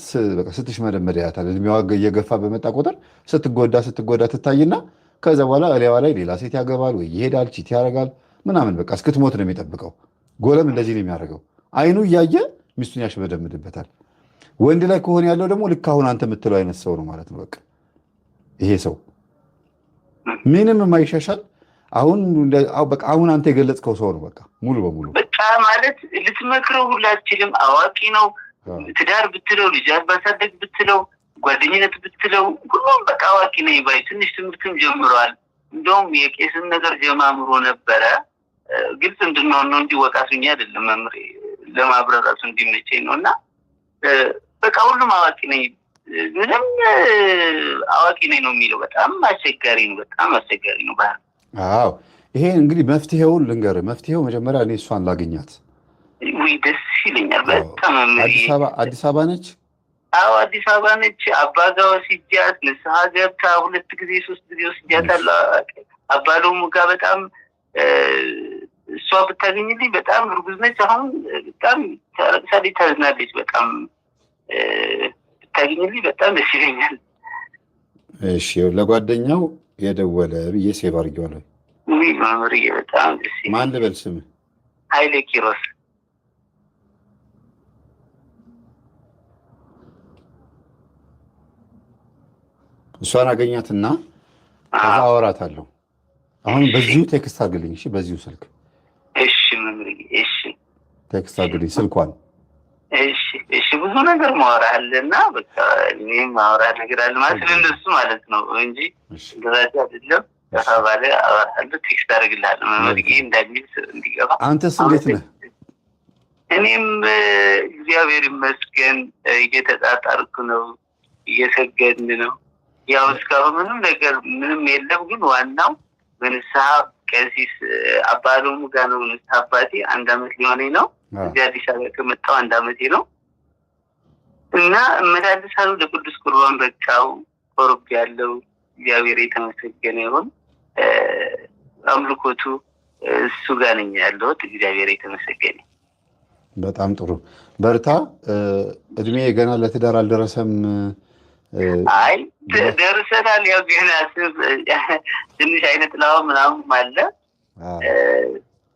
ስትሽመደመድ ያታል። እድሜዋ እየገፋ በመጣ ቁጥር ስትጎዳ ትታይና ከዛ በኋላ እሊያዋ ላይ ሌላ ሴት ያገባል ወይ ይሄዳል፣ ቺት ያደርጋል ምናምን በቃ እስክትሞት ነው የሚጠብቀው። ጎለም እንደዚህ ነው የሚያደርገው። አይኑ እያየ ሚስቱን ያሽመደምድበታል። ወንድ ላይ ከሆነ ያለው ደግሞ ልክ አሁን አንተ የምትለው አይነት ሰው ነው ማለት ነው። በቃ ይሄ ሰው ምንም የማይሻሻል አሁን አንተ የገለጽከው ሰው ነው። በቃ ሙሉ በሙሉ በቃ ማለት ልትመክረው ሁላችንም አዋቂ ነው። ትዳር ብትለው፣ ልጅ ማሳደግ ብትለው፣ ጓደኝነት ብትለው ሁሉም በቃ አዋቂ ነኝ ባይ። ትንሽ ትምህርትም ጀምረዋል። እንደውም የቄስን ነገር ጀማምሮ ነበረ። ግልጽ እንድንሆን ነው እንጂ ወቃሱኛ አይደለም መምሬ ለማብራራቱ እንዲመቸኝ ነው። እና በቃ ሁሉም አዋቂ ነኝ ምንም አዋቂ ነኝ ነው የሚለው። በጣም አስቸጋሪ ነው። በጣም አስቸጋሪ ነው ባህል። አዎ ይሄ እንግዲህ መፍትሄውን ልንገርህ። መፍትሄው መጀመሪያ እኔ እሷን ላግኛት። ውይ ደስ ይለኛል በጣም። አዲስ አበባ ነች? አዎ አዲስ አበባ ነች። አባጋ ወስጃት ንስሐ ገብታ 2 ጊዜ 3 ጊዜ ወስጃታለሁ። አባሎም ጋር በጣም እሷ ብታገኝልኝ በጣም እርጉዝ ነች። አሁን በጣም ታለቅሳለች፣ ታዝናለች። በጣም ብታገኝልኝ በጣም ደስ ይለኛል። እሺ ለጓደኛው የደወለ ብዬ ሴቭ አድርጌዋለሁ። ውይ ማምርዬ በጣም ደስ ይለኛል። ማን ልበል ስምህ? ኃይሌ ኪሮስ። እሷን አገኛትና ከዛ አወራታለሁ። አሁን በዚሁ ቴክስት አድርግልኝ እሺ፣ በዚሁ ስልክ። እሺ መምርዬ እሺ። ቴክስት አድርግልኝ ስልኳን። እሺ ብዙ ነገር ማወራልና በቃ እኔም ማወራ ነገር አለ ማለት እንደሱ ማለት ነው እንጂ እንደዛች አይደለም። ተባለ አወራለሁ፣ ቴክስት አደርግልሃለሁ መመርጌ እንዳዲስ እንዲገባ። አንተስ እንዴት ነህ? እኔም እግዚአብሔር ይመስገን እየተጣጣርኩ ነው፣ እየሰገድን ነው። ያው እስካሁን ምንም የለም፣ ግን ዋናው በንስሐ ቀሲስ አባሉም ጋር ነው። ንስሐ አባቴ 1 አመት ሊሆነኝ ነው። እዚህ አዲስ አበባ ከመጣሁ 1 አመቴ ነው እና እመላለሳለሁ። ለቅዱስ ቁርባን በቃው ቆርብ ያለው እግዚአብሔር የተመሰገነ ይሁን። አምልኮቱ እሱ ጋር ነኝ ያለሁት። እግዚአብሔር የተመሰገነ። በጣም ጥሩ በርታ። እድሜ ገና ለትዳር አልደረሰም? አይ ደርሰናል። ያው ገና ትንሽ አይነት ላው ምናምን አለ።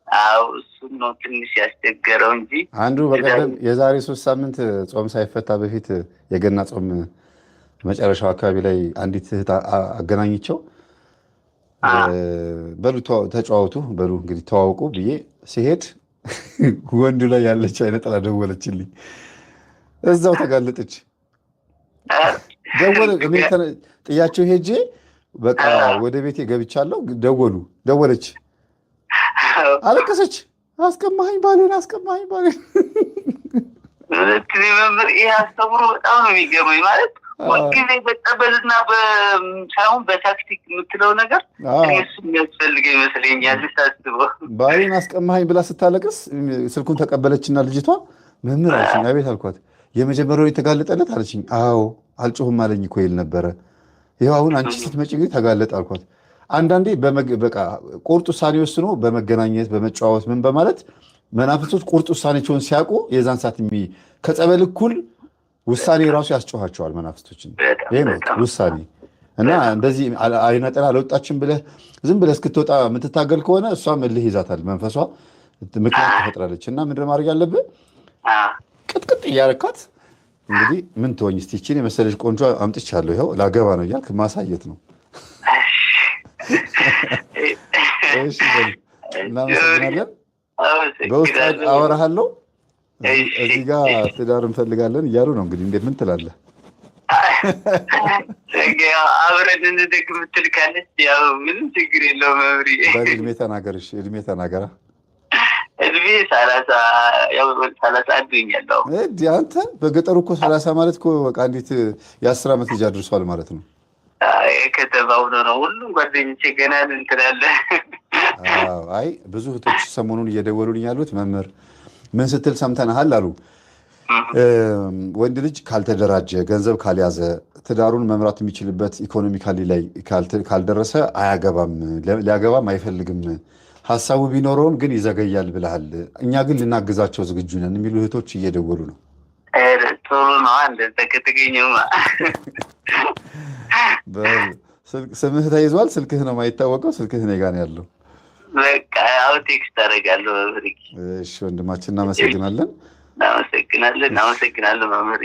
አዎ እሱን ነው ትንሽ ያስቸገረው እንጂ አንዱ በቀደም የዛሬ 3 ሳምንት ጾም ሳይፈታ በፊት የገና ጾም መጨረሻው አካባቢ ላይ አንዲት እህት አገናኝቸው በሉ ተጫዋቱ በሉ እንግዲህ ተዋውቁ ብዬ ሲሄድ ወንዱ ላይ ያለች አይነ ጥላ ደወለችልኝ። እዛው ተጋለጠች። ጥያቸው ሄጄ በቃ ወደ ቤቴ ገብቻለሁ። ደወለች፣ አለቀሰች። አስቀማኸኝ ባሌን፣ አስቀማኸኝ ባሌን። መምህር ይህ አስተምሮ በጣም ነው የሚገርመኝ። ማለት ሁልጊዜ በጠበልና ሳይሆን በታክቲክ የምትለው ነገር እሱ የሚያስፈልገ ይመስለኛል ሳስበው። ባሌን አስቀማኸኝ ብላ ስታለቅስ ስልኩን ተቀበለችና ልጅቷ መምህር አለችኝ። አቤት አልኳት። የመጀመሪያው የተጋለጠለት አለችኝ። አዎ አልጮህም አለኝ እኮ ይል ነበረ። ይኸው አሁን አንቺ ስትመጪ ግን ተጋለጠ አልኳት። አንዳንዴ በቃ ቁርጥ ውሳኔ ወስኖ በመገናኘት በመጨዋወት ምን በማለት መናፍስቶች ቁርጥ ውሳኔቸውን ሲያውቁ የዛን ሰዓት ከጸበል እኩል ውሳኔ ራሱ ያስጮኋቸዋል መናፍስቶችን። ይሄ ነው ውሳኔ። እና እንደዚህ አይነጠላ አልወጣችም ብለህ ዝም ብለህ እስክትወጣ የምትታገል ከሆነ እሷም እልህ ይዛታል፣ መንፈሷ ምክንያት ትፈጥራለች። እና ምንድን ማድረግ ያለብህ ቅጥቅጥ እያረካት እንግዲህ ምን ትሆኝ እስቲ ይህችን የመሰለች ቆንጆ አምጥቻለሁ ይኸው ላገባ ነው እያልክ ማሳየት ነው። እናመሰግናለን። በውስጥ አወራሃለሁ። እዚህ ጋር ትዳር እንፈልጋለን እያሉ ነው እንግዲህ። እንዴት ምን ትላለህ? አብረን እንደግ ምትል ካለች ያው ምንም ችግር የለውም። እድሜ ተናገርሽ፣ እድሜ ተናገራ። እድሜ 31 ይኛለሁ። አንተ በገጠሩ እኮ 30 ማለት እኮ በቃ እንዴት የ10 ዓመት ልጅ አድርሷል ማለት ነው። ከተማው ነው ሁሉም ጓደኞቼ ገና እንትላለህ። አይ ብዙ እህቶች ሰሞኑን እየደወሉልኝ ያሉት መምህር ምን ስትል ሰምተናሃል አሉ። ወንድ ልጅ ካልተደራጀ ገንዘብ ካልያዘ ትዳሩን መምራት የሚችልበት ኢኮኖሚካሊ ላይ ካልደረሰ አያገባም፣ ሊያገባም አይፈልግም። ሀሳቡ ቢኖረውም ግን ይዘገያል ብለሃል። እኛ ግን ልናግዛቸው ዝግጁ ነን የሚሉ እህቶች እየደወሉ ነው። ጥሩ ነው። እንደዛ ከተገኘማ ስምህ ተይዟል። ስልክህ ነው የማይታወቀው። ስልክህ እኔ ጋር ነው ያለው። በቃ ያው ቴክስት አደርጋለሁ። እሺ ወንድማችን እናመሰግናለን። እናመሰግናለን መምህር።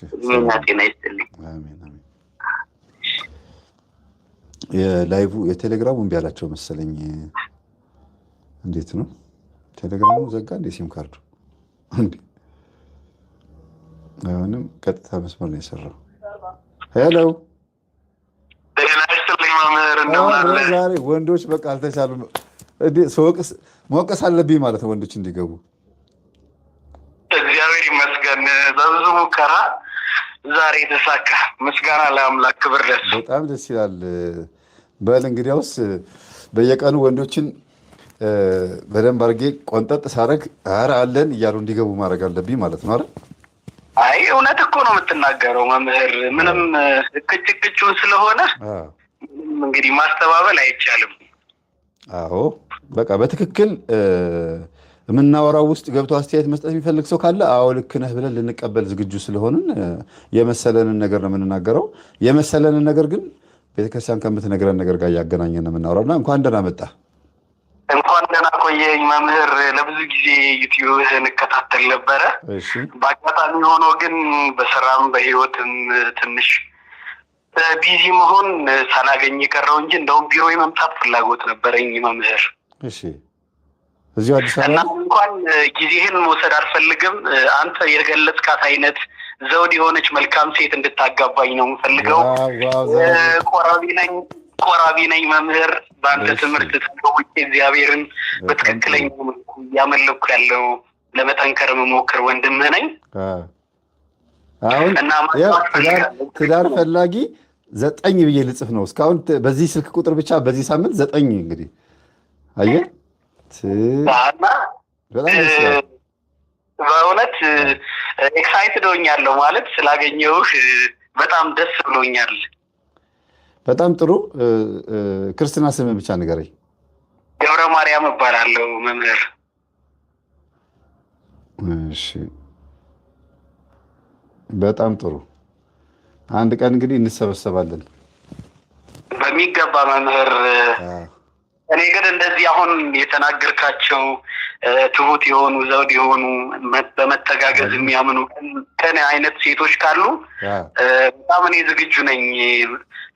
እድሜና ጤና ይስጥልኝ። አሜን አሜን። የላይቭ የቴሌግራሙ እምቢ አላቸው መሰለኝ። እንዴት ነው ቴሌግራሙ ዘጋ እንዴ? ሲም ካርዱ እንዴ? አሁንም ቀጥታ መስመር ነው የሰራው። ሄሎ ዛሬ ወንዶች በቃ አልተቻሉም። መወቀስ አለብኝ ማለት ነው ወንዶች እንዲገቡ። እግዚአብሔር ይመስገን በብዙ ሙከራ ዛሬ የተሳካ። ምስጋና ለአምላክ ክብር ደስ በጣም ደስ ይላል። በል እንግዲያውስ በየቀኑ ወንዶችን በደንብ አድርጌ ቆንጠጥ ሳረግ ኧረ አለን እያሉ እንዲገቡ ማድረግ አለብኝ ማለት ነው አይደል? አይ እውነት እኮ ነው የምትናገረው መምህር። ምንም ቅጭቅጩን ስለሆነ እንግዲህ ማስተባበል አይቻልም። አዎ በቃ በትክክል የምናወራው ውስጥ ገብቶ አስተያየት መስጠት የሚፈልግ ሰው ካለ አዎ ልክ ነህ ብለን ልንቀበል ዝግጁ ስለሆንን የመሰለንን ነገር ነው የምንናገረው። የመሰለንን ነገር ግን ቤተክርስቲያን ከምትነግረን ነገር ጋር እያገናኘን ነው የምናወራው። እና እንኳን ደህና መጣ። እንኳን ደህና ቆየኝ መምህር። ለብዙ ጊዜ ዩቲዩብህን እከታተል ነበረ። በአጋጣሚ ሆኖ ግን በስራም በህይወትም ትንሽ ቢዚ መሆን ሳላገኝ የቀረው እንጂ እንደውም ቢሮ የመምጣት ፍላጎት ነበረኝ መምህር። እሺ እዚሁ አዲስ አበባ እና እንኳን ጊዜህን መውሰድ አልፈልግም። አንተ የገለጽካት አይነት ዘውድ የሆነች መልካም ሴት እንድታጋባኝ ነው የምፈልገው። ቆራቢ ነኝ መምህር። በአንተ ትምህርት ተለውጬ እግዚአብሔርን በትክክለኛ እያመለኩ ያለው ለመጠንከር መሞክር ወንድምህ ነኝ። አሁን ትዳር ፈላጊ 9 ብዬ ልጽፍ ነው እስካሁን በዚህ ስልክ ቁጥር ብቻ በዚህ ሳምንት 9 እንግዲህ አየህ። በእውነት ኤክሳይትድ ሆኛለሁ ማለት ስላገኘሁህ በጣም ደስ ብሎኛል። በጣም ጥሩ። ክርስትና ስምህ ብቻ ንገረኝ። ገብረ ማርያም እባላለሁ መምህር። እሺ በጣም ጥሩ። አንድ ቀን እንግዲህ እንሰበሰባለን በሚገባ መምህር። እኔ ግን እንደዚህ አሁን የተናገርካቸው ትሁት የሆኑ ዘውድ የሆኑ በመተጋገዝ የሚያምኑ ከኔ አይነት ሴቶች ካሉ በጣም እኔ ዝግጁ ነኝ።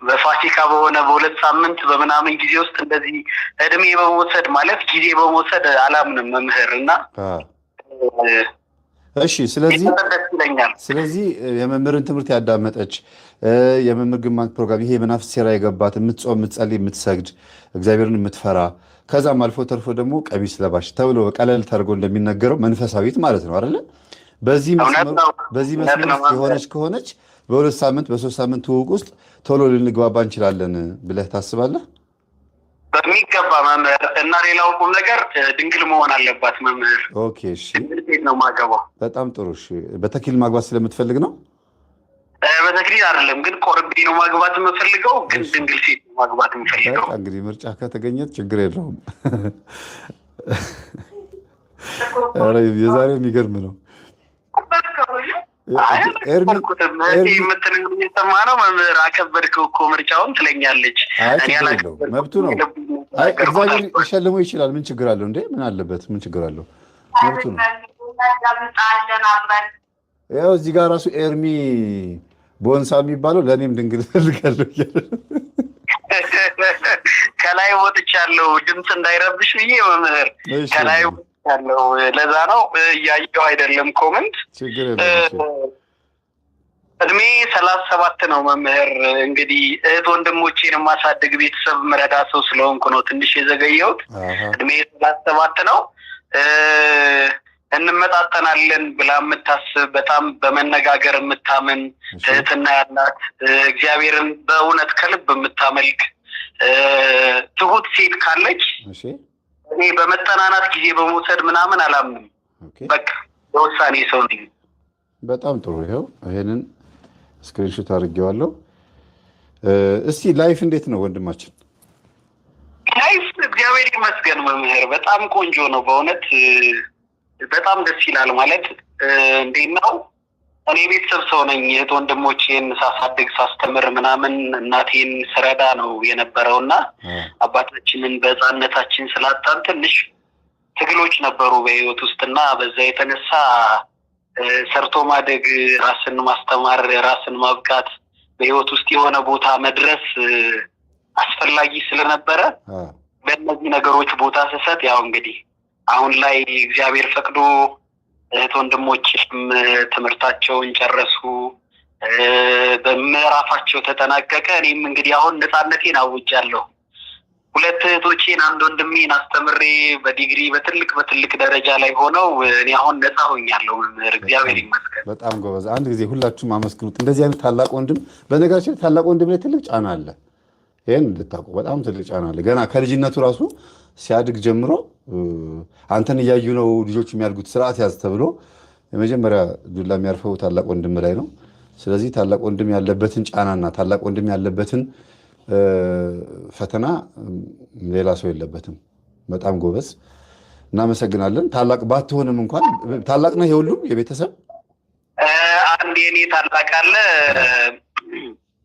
በፋሲካ በሆነ በ2 ሳምንት በምናምን ጊዜ ውስጥ እንደዚህ እድሜ በመውሰድ ማለት ጊዜ በመውሰድ አላምንም መምህር እና እሺ። ስለዚህ የመምህርን ትምህርት ያዳመጠች የመምህር ግማት ፕሮግራም ይሄ የመናፍስት ሴራ የገባት የምትጾም የምትጸልይ የምትሰግድ እግዚአብሔርን የምትፈራ ከዛም አልፎ ተርፎ ደግሞ ቀሚስ ለባሽ ተብሎ ቀለል ተርጎ እንደሚነገረው መንፈሳዊት ማለት ነው አይደለ? በዚህ መስመር የሆነች ከሆነች በ2 ሳምንት በ3 ሳምንት ትውውቅ ውስጥ ቶሎ ልንግባባ እንችላለን ብለህ ታስባለህ? በሚገባ መምህር። እና ሌላው ቁም ነገር ድንግል መሆን አለባት መምህር። ኦኬ እሺ። ድንግል ነው ማገባው። በጣም ጥሩ እሺ። በተክሊል ማግባት ስለምትፈልግ ነው? በተክሊል አይደለም ግን ቆርቤ ነው ማግባት የምፈልገው፣ ግን ድንግል ሴት ነው ማግባት የምፈልገው። እንግዲህ ምርጫ ከተገኘት ችግር የለውም። ኧረ የዛሬው የሚገርም ነው። የምትሰማ ነው መምህር። አከበድከው እኮ ምርጫውን ትለኛለች። መብቱ ነው። እግዚአብሔር ሊሸልመው ይችላል። ምን ችግር አለው እንዴ? ምን አለበት? ምን ችግር አለው? መብቱ ነው። ያው እዚህ ጋር ራሱ ኤርሚ ቦንሳ የሚባለው ለእኔም ድንግል እፈልጋለሁ ከላይ ወጥቻለሁ፣ ድምፅ እንዳይረብሽ ብዬ መምህር ከላይ ወጥቻለሁ። ለዛ ነው እያየሁ አይደለም ኮመንት። እድሜ 37 ነው መምህር። እንግዲህ እህት ወንድሞቼን የማሳድግ ቤተሰብ መረዳ ሰው ስለሆንኩ ነው ትንሽ የዘገየሁት። እድሜ 37 ነው። እንመጣጠናለን ብላ የምታስብ በጣም በመነጋገር የምታምን ትህትና ያላት እግዚአብሔርን በእውነት ከልብ የምታመልክ ትሁት ሴት ካለች እኔ በመጠናናት ጊዜ በመውሰድ ምናምን አላምንም። በቃ በውሳኔ ሰው ነኝ። በጣም ጥሩ። ይኸው ይሄንን ስክሪንሾት አድርጌዋለሁ። እስቲ ላይፍ እንዴት ነው ወንድማችን? ላይፍ እግዚአብሔር ይመስገን መምህር በጣም ቆንጆ ነው በእውነት በጣም ደስ ይላል። ማለት እንዴት ነው እኔ ቤተሰብ ሰው ነኝ። እህት ወንድሞቼን ሳሳድግ ሳስተምር ምናምን እናቴን ስረዳ ነው የነበረውና አባታችንን በሕፃንነታችን ስላጣን ትንሽ ትግሎች ነበሩ በህይወት ውስጥና በዛ የተነሳ ሰርቶ ማደግ፣ ራስን ማስተማር፣ ራስን ማብቃት፣ በህይወት ውስጥ የሆነ ቦታ መድረስ አስፈላጊ ስለነበረ በእነዚህ ነገሮች ቦታ ስሰጥ ያው እንግዲህ አሁን ላይ እግዚአብሔር ፈቅዶ እህት ወንድሞችም ትምህርታቸውን ጨረሱ፣ በምዕራፋቸው ተጠናቀቀ። እኔም እንግዲህ አሁን ነፃነቴን አውጃለሁ። 2 እህቶቼን 1 ወንድሜን አስተምሬ በዲግሪ በትልቅ ደረጃ ላይ ሆነው እኔ አሁን ነፃ ሆኛለሁ መምህር እግዚአብሔር ይመስገን። በጣም ጎበዝ። አንድ ጊዜ ሁላችሁም አመስግኑት። እንደዚህ አይነት ታላቅ ወንድም በነገራችን ላይ ታላቅ ወንድም ላይ ትልቅ ጫና አለ። ይሄን እንድታውቁ በጣም ትልቅ ጫና አለ። ገና ከልጅነቱ ራሱ ሲያድግ ጀምሮ አንተን እያዩ ነው ልጆች የሚያድጉት፣ ስርዓት ያዝ ተብሎ የመጀመሪያ ዱላ የሚያርፈው ታላቅ ወንድም ላይ ነው። ስለዚህ ታላቅ ወንድም ያለበትን ጫናና ታላቅ ወንድም ያለበትን ፈተና ሌላ ሰው የለበትም። በጣም ጎበዝ፣ እናመሰግናለን። ታላቅ ባትሆንም እንኳን ታላቅ ነህ የሁሉም የቤተሰብ? አንድ የኔ ታላቅ አለ፣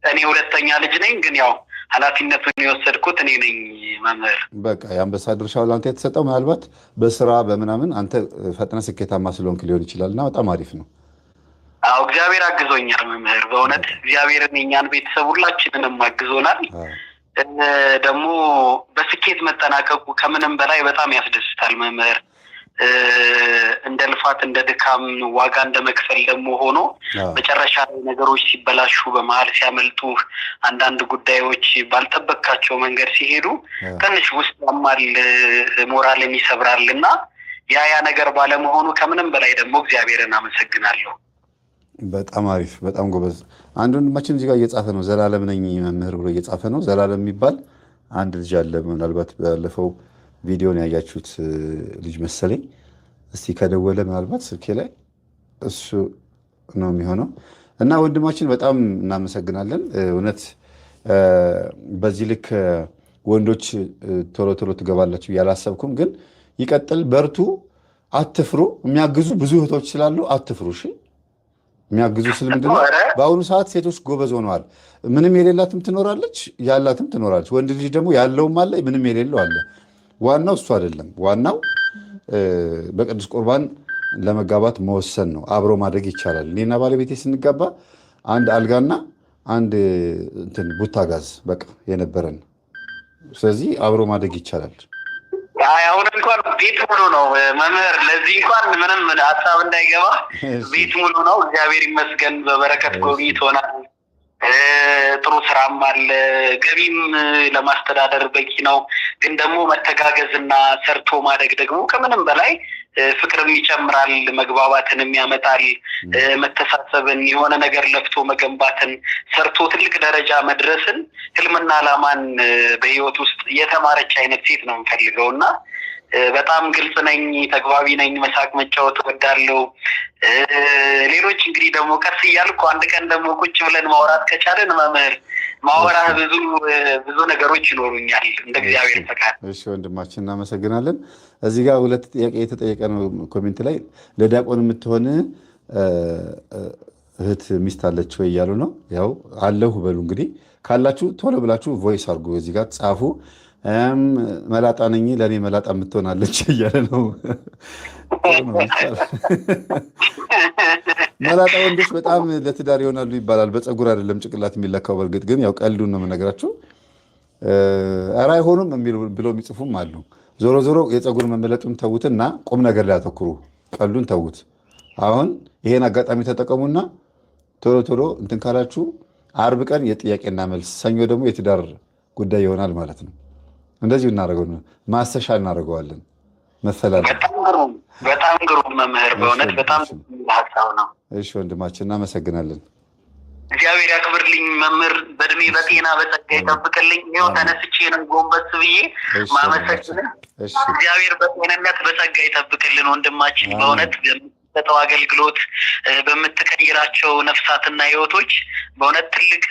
እኔ 2ኛ ልጅ ነኝ። ግን ያው ኃላፊነቱን የወሰድኩት እኔ ነኝ መምህር። በቃ የአንበሳ ድርሻው ለአንተ የተሰጠው ምናልባት በስራ በምናምን አንተ ፈጥነ ስኬታማ ስለሆንክ ሊሆን ይችላል እና በጣም አሪፍ ነው። አዎ እግዚአብሔር አግዞኛል መምህር። በእውነት እግዚአብሔርን የኛን ቤተሰብ ሁላችንንም አግዞናል። ደግሞ በስኬት መጠናቀቁ ከምንም በላይ በጣም ያስደስታል መምህር። እንደ ልፋት እንደ ድካም ዋጋ እንደ መክፈል ደግሞ ሆኖ መጨረሻ ላይ ነገሮች ሲበላሹ በመሀል ሲያመልጡ አንዳንድ ጉዳዮች ባልጠበቅካቸው መንገድ ሲሄዱ ትንሽ ውስጥ ያማል፣ ሞራልን ይሰብራል እና ያ ነገር ባለመሆኑ ከምንም በላይ ደግሞ እግዚአብሔርን አመሰግናለሁ። በጣም አሪፍ፣ በጣም ጎበዝ። አንድ ወንድማችን እዚህ ጋር እየጻፈ ነው፣ ዘላለም ነኝ መምህር ብሎ እየጻፈ ነው። ዘላለም የሚባል አንድ ልጅ አለ። ምናልባት ባለፈው ቪዲዮን ያያችሁት ልጅ መሰለኝ። እስቲ ከደወለ ምናልባት ስልኬ ላይ እሱ ነው የሚሆነው። እና ወንድማችን በጣም እናመሰግናለን። እውነት በዚህ ልክ ወንዶች ቶሎ ቶሎ ትገባላችሁ ያላሰብኩም፣ ግን ይቀጥል፣ በርቱ፣ አትፍሩ። የሚያግዙ ብዙ እህቶች ስላሉ አትፍሩ። እሺ፣ የሚያግዙ ስል ምንድነው? በአሁኑ ሰዓት ሴቶች ጎበዝ ሆነዋል። ምንም የሌላትም ትኖራለች፣ ያላትም ትኖራለች። ወንድ ልጅ ደግሞ ያለውም አለ፣ ምንም የሌለው አለ። ዋናው እሱ አይደለም። ዋናው በቅዱስ ቁርባን ለመጋባት መወሰን ነው። አብሮ ማድረግ ይቻላል። እኔና ባለቤቴ ስንጋባ አንድ አልጋና አንድ እንትን ቡታ ጋዝ በቃ የነበረን። ስለዚህ አብሮ ማድረግ ይቻላል። አሁን እንኳን ቤት ሙሉ ነው መምህር። ለዚህ እንኳን ምንም ሀሳብ እንዳይገባ ቤት ሙሉ ነው። እግዚአብሔር ይመስገን በበረከት ጎብኝቶናል። ጥሩ ስራም አለ፣ ገቢም ለማስተዳደር በቂ ነው። ግን ደግሞ መተጋገዝና ሰርቶ ማደግ ደግሞ ከምንም በላይ ፍቅርም ይጨምራል፣ መግባባትንም ያመጣል፣ መተሳሰብን፣ የሆነ ነገር ለፍቶ መገንባትን፣ ሰርቶ ትልቅ ደረጃ መድረስን፣ ህልምና ዓላማን በህይወት ውስጥ የተማረች አይነት ሴት ነው የምፈልገው እና በጣም ግልጽ ነኝ፣ ተግባቢ ነኝ፣ መሳቅ መጫወት እወዳለሁ። ሌሎች እንግዲህ ደግሞ ቀስ እያልኩ አንድ ቀን ደግሞ ቁጭ ብለን ማውራት ከቻለን መምህር ማወራ ብዙ ነገሮች ይኖሩኛል እንደ እግዚአብሔር ፈቃድ። እሺ ወንድማችን እናመሰግናለን። እዚህ ጋር ሁለት ጥያቄ የተጠየቀ ነው ኮሜንት ላይ። ለዲያቆን የምትሆን እህት ሚስት አለች ወይ እያሉ ነው። ያው አለሁ በሉ እንግዲህ ካላችሁ ቶሎ ብላችሁ ቮይስ አድርጉ፣ እዚህ ጋር ጻፉ። መላጣ ነኝ ለእኔ መላጣ የምትሆናለች እያለ ነው። መላጣ ወንዶች በጣም ለትዳር ይሆናሉ ይባላል። በፀጉር አይደለም ጭቅላት የሚለካው። በእርግጥ ግን ያው ቀልዱን ነው የምነግራችሁ። ኧረ አይሆኑም ብለው የሚጽፉም አሉ። ዞሮ ዞሮ የፀጉር መመለጡን ተዉትና ቁም ነገር ላይ አተኩሩ። ቀልዱን ተዉት። አሁን ይሄን አጋጣሚ ተጠቀሙና ቶሎ ቶሎ እንትን ካላችሁ አርብ ቀን የጥያቄና መልስ፣ ሰኞ ደግሞ የትዳር ጉዳይ ይሆናል ማለት ነው። እንደዚሁ እናደርገው፣ ማሰሻ እናደርገዋለን። መፈላለግ በጣም ግሩም መምህር፣ በእውነት በጣም ሀሳብ ነው። እሺ ወንድማችን እናመሰግናለን። እግዚአብሔር ያክብርልኝ መምህር፣ በእድሜ በጤና በጸጋ ይጠብቅልኝ። ይኸው ተነስቼ ነው ጎንበስ ብዬ ማመሰግን። እግዚአብሔር በጤንነት በጸጋ ይጠብቅልን ወንድማችን። በእውነት በምትሰጠው አገልግሎት በምትቀይራቸው ነፍሳትና ህይወቶች በእውነት ትልቅ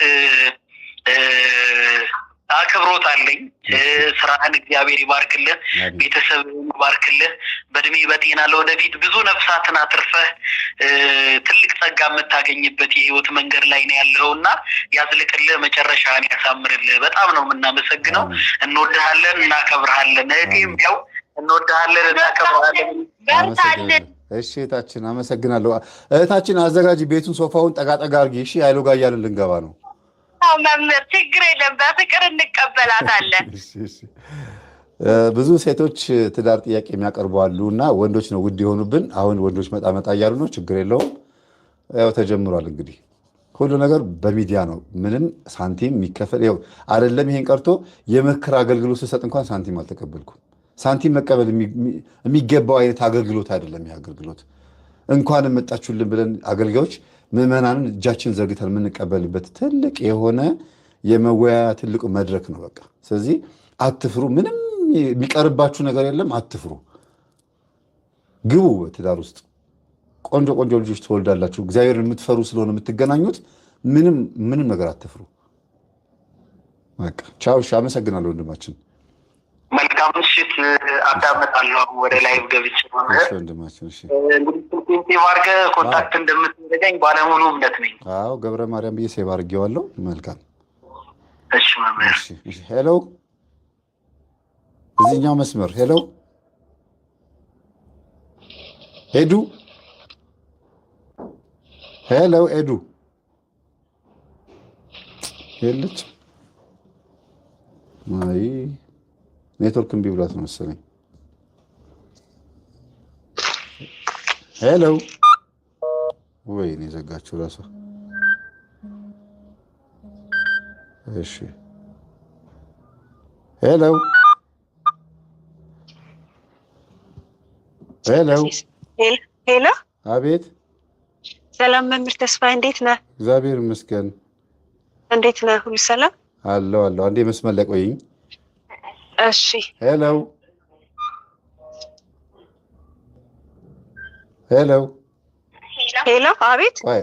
አክብሮት አለኝ። ስራህን እግዚአብሔር ይባርክልህ፣ ቤተሰብህን ይባርክልህ። በእድሜ በጤና ለወደፊት ብዙ ነፍሳትን አትርፈህ ትልቅ ጸጋ የምታገኝበት የህይወት መንገድ ላይ ነው ያለው እና ያዝልቅልህ፣ መጨረሻህን ያሳምርልህ። በጣም ነው የምናመሰግነው። እንወድሃለን፣ እናከብርሃለን። እህቴም ያው እንወድሃለን፣ እናከብርሃለን። እሺ እህታችን አመሰግናለሁ። እህታችን አዘጋጅ ቤቱን፣ ሶፋውን ጠጋጠጋ አድርጊ። እሺ አይሎ ጋር እያልን ልንገባ ነው። መምህር ችግር የለም፣ በፍቅር እንቀበላታለን። ብዙ ሴቶች ትዳር ጥያቄ የሚያቀርቡ አሉ እና ወንዶች ነው ውድ የሆኑብን። አሁን ወንዶች መጣ መጣ እያሉ ነው። ችግር የለውም፣ ያው ተጀምሯል። እንግዲህ ሁሉ ነገር በሚዲያ ነው። ምንም ሳንቲም የሚከፈል ያው አይደለም። ይሄን ቀርቶ የምክር አገልግሎት ስሰጥ እንኳን ሳንቲም አልተቀበልኩም። ሳንቲም መቀበል የሚገባው አይነት አገልግሎት አይደለም። ይህ አገልግሎት እንኳን መጣችሁልን ብለን አገልጋዮች ምዕመናንን እጃችን ዘርግተን የምንቀበልበት ትልቅ የሆነ የመወያያ ትልቁ መድረክ ነው። በቃ ስለዚህ አትፍሩ። ምንም የሚቀርባችሁ ነገር የለም። አትፍሩ። ግቡ። በትዳር ውስጥ ቆንጆ ቆንጆ ልጆች ትወልዳላችሁ። እግዚአብሔርን የምትፈሩ ስለሆነ የምትገናኙት ምንም ነገር አትፍሩ። በቃ ቻው። እሺ፣ አመሰግናለሁ ወንድማችን። መልካም ምሽት። አዳመጣለሁ ወደ ላይ ገብቼ ወንድማችን። እሺ ሴቭ አድርገህ ኮንታክት እንደምትዘጋኝ ባለሙሉ እምነት ነኝ። አዎ ገብረ ማርያም ብዬ ሴቭ አድርጌዋለሁ። መልካም እሺ መምህር። ሄሎ፣ እዚህኛው መስመር ሄሎ፣ ሄዱ፣ ሄሎ፣ ሄዱ የለች። አይ ኔትወርክ እምቢ ብሏት ነው መሰለኝ። ሄሎ ወይኔ ዘጋችሁ ራሷ። እሺ ሄሎ ሄሎ ሄሎ። አቤት። ሰላም መምህር ተስፋዬ እንዴት ነህ? እግዚአብሔር ይመስገን። እንዴት ነህ? ሁሉ ሰላም አለው አለው። አንዴ መስመር ላይ ቆይኝ። እሺ። ሄሎ ሄሎ ሄሎ። አቤት። ቆይ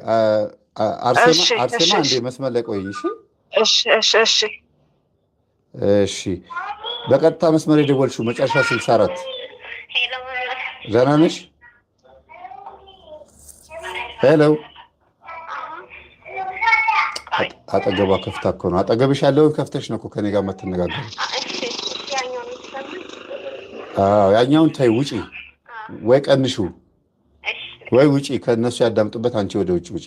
አርሴማ አንዴ መስመር ላይ ቆይኝ። እሺ እሺ እሺ እሺ እሺ። በቀጥታ መስመር የደወልሽው መጨረሻ 64 ደህና ነሽ? ሄሎ አጠገቧ ከፍታ እኮ ነው። አጠገብሽ ያለውን ከፍተሽ ነው እኮ ከኔ ጋር የምትነጋገሩ። ያኛውን ተይ፣ ውጪ ወይ ቀንሹ ወይ ውጪ። ከእነሱ ያዳምጡበት፣ አንቺ ወደ ውጭ ውጪ።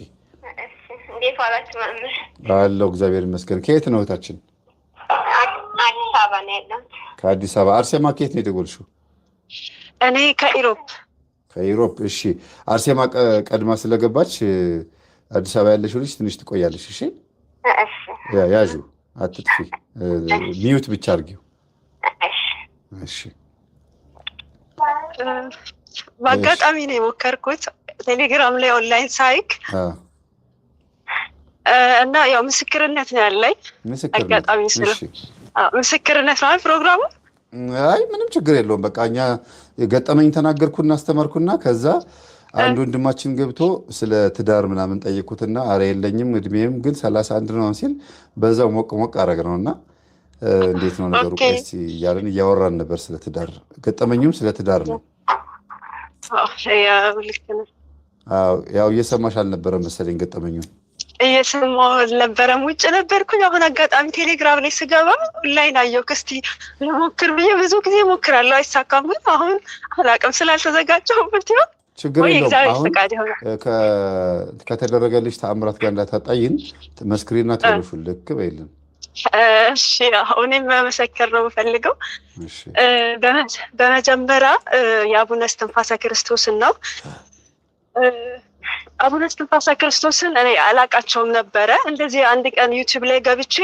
እንዴት ዋላችሁ መምህር? አለው እግዚአብሔር ይመስገን። ከየት ነው እህታችን? አዲስ አበባ ነው ያለሁት። ከአዲስ አበባ። አርሴማ ከየት ነው የደወልሽው? እኔ ከኢሮፕ። ከኢሮፕ። እሺ አርሴማ ቀድማ ስለገባች አዲስ አበባ ያለሽው ልጅ ትንሽ ትቆያለሽ። እሺ ያዡ፣ አትጥፊ፣ ሚዩት ብቻ አድርጊው። እሺ በአጋጣሚ ነው የሞከርኩት ቴሌግራም ላይ ኦንላይን ሳይክ እና ያው ምስክርነት ነው ያለኝ። አጋጣሚ ምስክርነት ነው ፕሮግራሙ። አይ ምንም ችግር የለውም። በቃ እኛ ገጠመኝ ተናገርኩና አስተማርኩና ከዛ አንድ ወንድማችን ገብቶ ስለ ትዳር ምናምን ጠየኩትና አረ የለኝም እድሜም ግን 31 ነው ሲል በዛው ሞቅ ሞቅ አረግ ነውና እንዴት ነው ነገሩ እስቲ እያልን እያወራን ነበር ስለ ትዳር። ገጠመኙም ስለ ትዳር ነው። ያው እየሰማሽ አልነበረ መሰለኝ ገጠመኙን። እየሰማሁ አልነበረም፣ ውጭ ነበርኩኝ። አሁን አጋጣሚ ቴሌግራም ላይ ስገባ ኦንላይን አየሁ። እስቲ ልሞክር ብዬ ብዙ ጊዜ ሞክራለሁ፣ አይሳካም። ግን አሁን አላውቅም ስላልተዘጋጀሁበት ይሆን ችግር የለውም። አሁን ከተደረገልሽ ተአምራት ጋር እንዳታጣይን መስክሪና ተሩፉ ልክ በይልን። እሺ እኔም መመሰከር ነው የምፈልገው። በመጀመሪያ የአቡነ እስትንፋሰ ክርስቶስን ነው። አቡነ እስትንፋሰ ክርስቶስን እኔ አላቃቸውም ነበረ። እንደዚህ አንድ ቀን ዩቲዩብ ላይ ገብቼ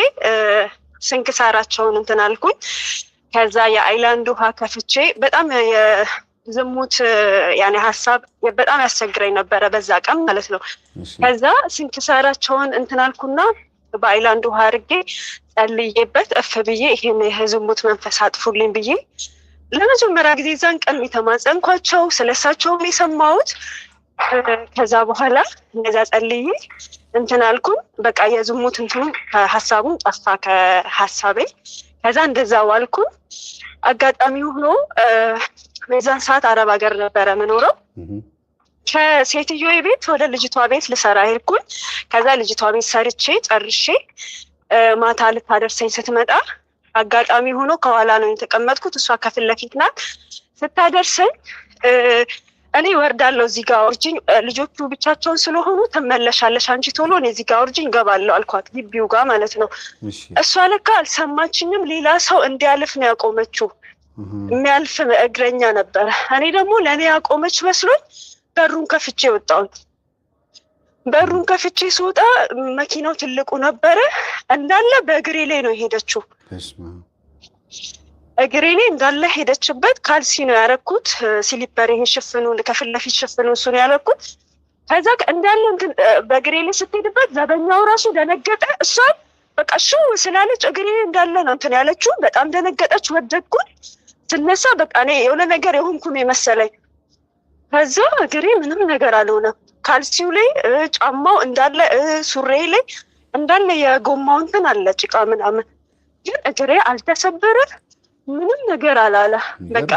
ስንክሳራቸውን እንትን አልኩኝ። ከዛ የአይላንድ ውሃ ከፍቼ በጣም የዝሙት ያኔ ሀሳብ በጣም ያስቸግረኝ ነበረ በዛ ቀን ማለት ነው። ከዛ ስንክሳራቸውን እንትን አልኩና በአይላንድ ውሃ አድርጌ ጸልዬበት እፍ ብዬ ይሄን የዝሙት መንፈስ አጥፉልኝ ብዬ ለመጀመሪያ ጊዜ ዛን ቀን የተማጸንኳቸው ስለሳቸውም የሰማሁት። ከዛ በኋላ እንደዛ ጸልዬ እንትን አልኩኝ። በቃ የዝሙት እንትኑ ከሀሳቡን ጠፋ ከሀሳቤ። ከዛ እንደዛ ዋልኩኝ። አጋጣሚ ሆኖ በዛን ሰዓት አረብ ሀገር ነበረ የምኖረው። ከሴትዮ ቤት ወደ ልጅቷ ቤት ልሰራ ሄድኩኝ። ከዛ ልጅቷ ቤት ሰርቼ ጨርሼ ማታ ልታደርሰኝ ስትመጣ አጋጣሚ ሆኖ ከኋላ ነው የተቀመጥኩት፣ እሷ ከፊት ለፊት ናት። ስታደርሰኝ እኔ ወርዳለሁ እዚህ ጋር አውርጅኝ፣ ልጆቹ ብቻቸውን ስለሆኑ ትመለሻለሽ አንቺ ቶሎ፣ እኔ እዚህ ጋር አውርጅኝ እገባለሁ አልኳት፣ ግቢው ጋር ማለት ነው። እሷ ለካ አልሰማችኝም። ሌላ ሰው እንዲያልፍ ነው ያቆመችው። የሚያልፍ እግረኛ ነበረ። እኔ ደግሞ ለእኔ ያቆመች መስሎኝ በሩን ከፍቼ ወጣሁት። በሩን ከፍቼ ስወጣ መኪናው ትልቁ ነበረ፣ እንዳለ በእግሬ ላይ ነው የሄደችው። እግሬ ላይ እንዳለ ሄደችበት። ካልሲ ነው ያረኩት፣ ሲሊፐር ይሄ ሽፍኑ ከፊት ለፊት ሽፍኑ እሱ ነው ያረኩት። ከዛ እንዳለ በእግሬ ላይ ስትሄድበት ዘበኛው ራሱ ደነገጠ። እሷም በቃ ሽው ስላለች እግሬ እንዳለ ነው እንትን ያለችው። በጣም ደነገጠች። ወደድኩኝ። ስነሳ በቃ እኔ የሆነ ነገር የሆንኩ ነው የመሰለኝ። ከዛ እግሬ ምንም ነገር አልሆነም። ካልሲው ላይ ጫማው እንዳለ ሱሬ ላይ እንዳለ የጎማው እንትን አለ ጭቃ ምናምን፣ ግን እግሬ አልተሰበረ፣ ምንም ነገር አላለ። በቃ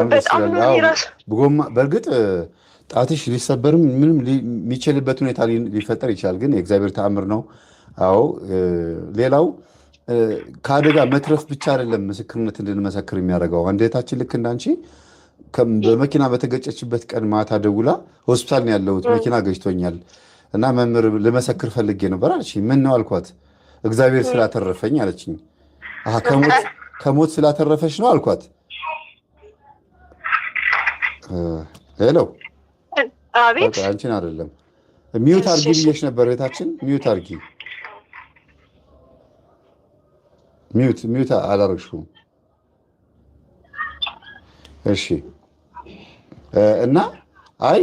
በጣም ጎማ በእርግጥ ጣትሽ ሊሰበርም ምንም የሚችልበት ሁኔታ ሊፈጠር ይችላል፣ ግን የእግዚአብሔር ተአምር ነው። አዎ ሌላው ከአደጋ መትረፍ ብቻ አይደለም ምስክርነት እንድንመሰክር የሚያደርገው። አንድ እህታችን ልክ እንዳንቺ በመኪና በተገጨችበት ቀን ማታ ደውላ ሆስፒታል ነው ያለሁት መኪና ገጭቶኛል እና መምህር ልመሰክር ፈልጌ ነበር አለችኝ። ምን ነው አልኳት። እግዚአብሔር ስላተረፈኝ አለችኝ። ከሞት ስላተረፈሽ ነው አልኳት። ሄሎ አቤት። አንቺን አይደለም ሚዩት አርጊ ብዬሽ ነበር እህታችን። ሚዩት አርጊ። ሚዩት አላረግሽውም። እሺ። እና አይ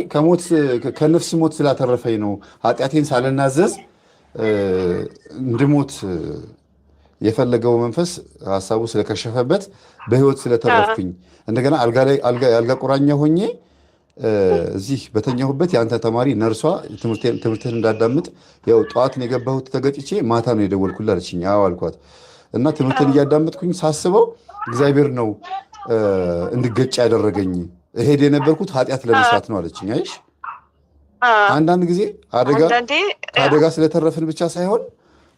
ከነፍስ ሞት ስላተረፈኝ ነው ኃጢአቴን ሳልናዘዝ እንድሞት የፈለገው መንፈስ ሀሳቡ ስለከሸፈበት በህይወት ስለተረፍኩኝ እንደገና አልጋ ቁራኛ ሆኜ እዚህ በተኛሁበት የአንተ ተማሪ ነርሷ ትምህርትን እንዳዳምጥ ያው ጠዋትን የገባሁት ተገጭቼ ማታ ነው የደወልኩልህ አለችኝ። አዎ አልኳት። እና ትምህርትን እያዳመጥኩኝ ሳስበው እግዚአብሔር ነው እንድገጭ ያደረገኝ፣ እሄድ የነበርኩት ኃጢአት ለመስራት ነው አለችኝ። አይሽ አንዳንድ ጊዜ ከአደጋ ስለተረፍን ብቻ ሳይሆን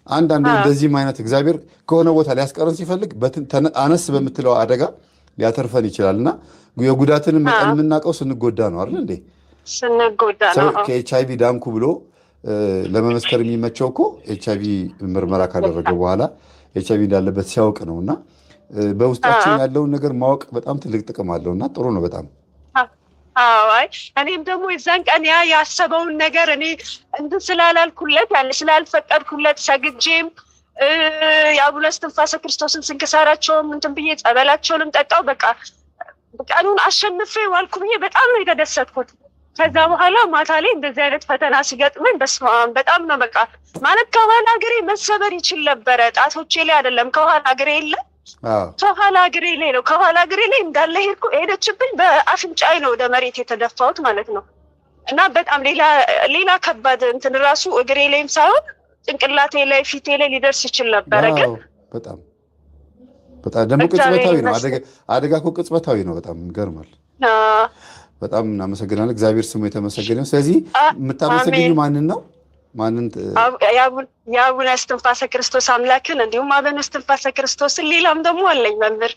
አንዳንዴ እንደዚህም አይነት እግዚአብሔር ከሆነ ቦታ ሊያስቀረን ሲፈልግ አነስ በምትለው አደጋ ሊያተርፈን ይችላል። እና የጉዳትንም መጠን የምናውቀው ስንጎዳ ነው አይደል እንዴ? ስንጎዳ ነው። ሰው ከኤችአይቪ ዳንኩ ብሎ ለመመስከር የሚመቸው እኮ ኤችአይቪ ምርመራ ካደረገ በኋላ ኤችአይቪ እንዳለበት ሲያውቅ ነው። እና በውስጣችን ያለውን ነገር ማወቅ በጣም ትልቅ ጥቅም አለው እና ጥሩ ነው በጣም። አይ እኔም ደግሞ የዛን ቀን ያሰበውን ነገር እኔ እንትን ስላላልኩለት ስላልፈቀድኩለት ሰግጄም የአቡነ እስትንፋሰ ክርስቶስን ስንክሳራቸውም እንትን ብዬ ጸበላቸውንም ጠጣው። በቃ ቀኑን አሸንፌ ዋልኩ ብዬ በጣም ነው የተደሰትኩት። ከዛ በኋላ ማታ ላይ እንደዚህ አይነት ፈተና ሲገጥመኝ በስመ አብ በጣም ነው በቃ ማለት ከኋላ እግሬ መሰበር ይችል ነበረ። ጣቶቼ ላይ አይደለም ከኋላ እግሬ የለ ከኋላ እግሬ ላይ ነው። ከኋላ እግሬ ላይ እንዳለ ሄደችብኝ። በአፍንጫዬ ነው ወደ መሬት የተደፋሁት ማለት ነው። እና በጣም ሌላ ከባድ እንትን ራሱ እግሬ ላይም ሳይሆን ጭንቅላቴ ላይ ፊቴ ላይ ሊደርስ ይችል ነበረ። ግን በጣም ደግሞ ቅጽበታዊ ነው። አደጋ እኮ ቅጽበታዊ ነው። በጣም ይገርማል። በጣም እናመሰግናለን። እግዚአብሔር ስሙ የተመሰገነ ነው። ስለዚህ የምታመሰግኙ ማንን ነው? የአቡነ እስትንፋሰ ክርስቶስ አምላክን እንዲሁም አቡነ እስትንፋሰ ክርስቶስን። ሌላም ደግሞ አለኝ መምህር።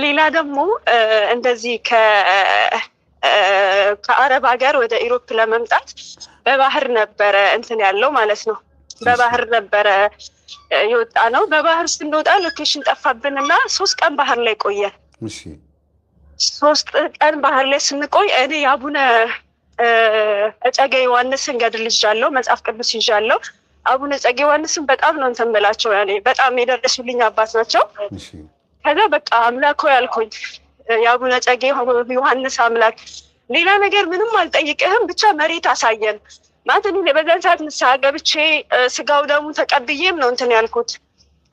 ሌላ ደግሞ እንደዚህ ከአረብ ሀገር ወደ ኢሮፕ ለመምጣት በባህር ነበረ እንትን ያለው ማለት ነው። በባህር ነበረ የወጣ ነው። በባህር ስንወጣ ሎኬሽን ጠፋብንና 3 ቀን ባህር ላይ ቆየን። 3 ቀን ባህር ላይ ስንቆይ እኔ የአቡነ እጨጌ ዮሐንስን ገድል ይዣለሁ፣ መጽሐፍ ቅዱስ ይዣለሁ። አቡነ እጨጌ ዮሐንስን በጣም ነው እንትን ብላቸው ያኔ በጣም የደረሱልኝ አባት ናቸው። ከዛ በቃ አምላኮ ያልኩኝ የአቡነ እጨጌ ዮሐንስ አምላክ ሌላ ነገር ምንም አልጠይቅህም፣ ብቻ መሬት አሳየን ማለት እኔ በዛን ሰዓት ንስሐ ገብቼ ስጋው ደሙ ተቀብዬም ነው እንትን ያልኩት።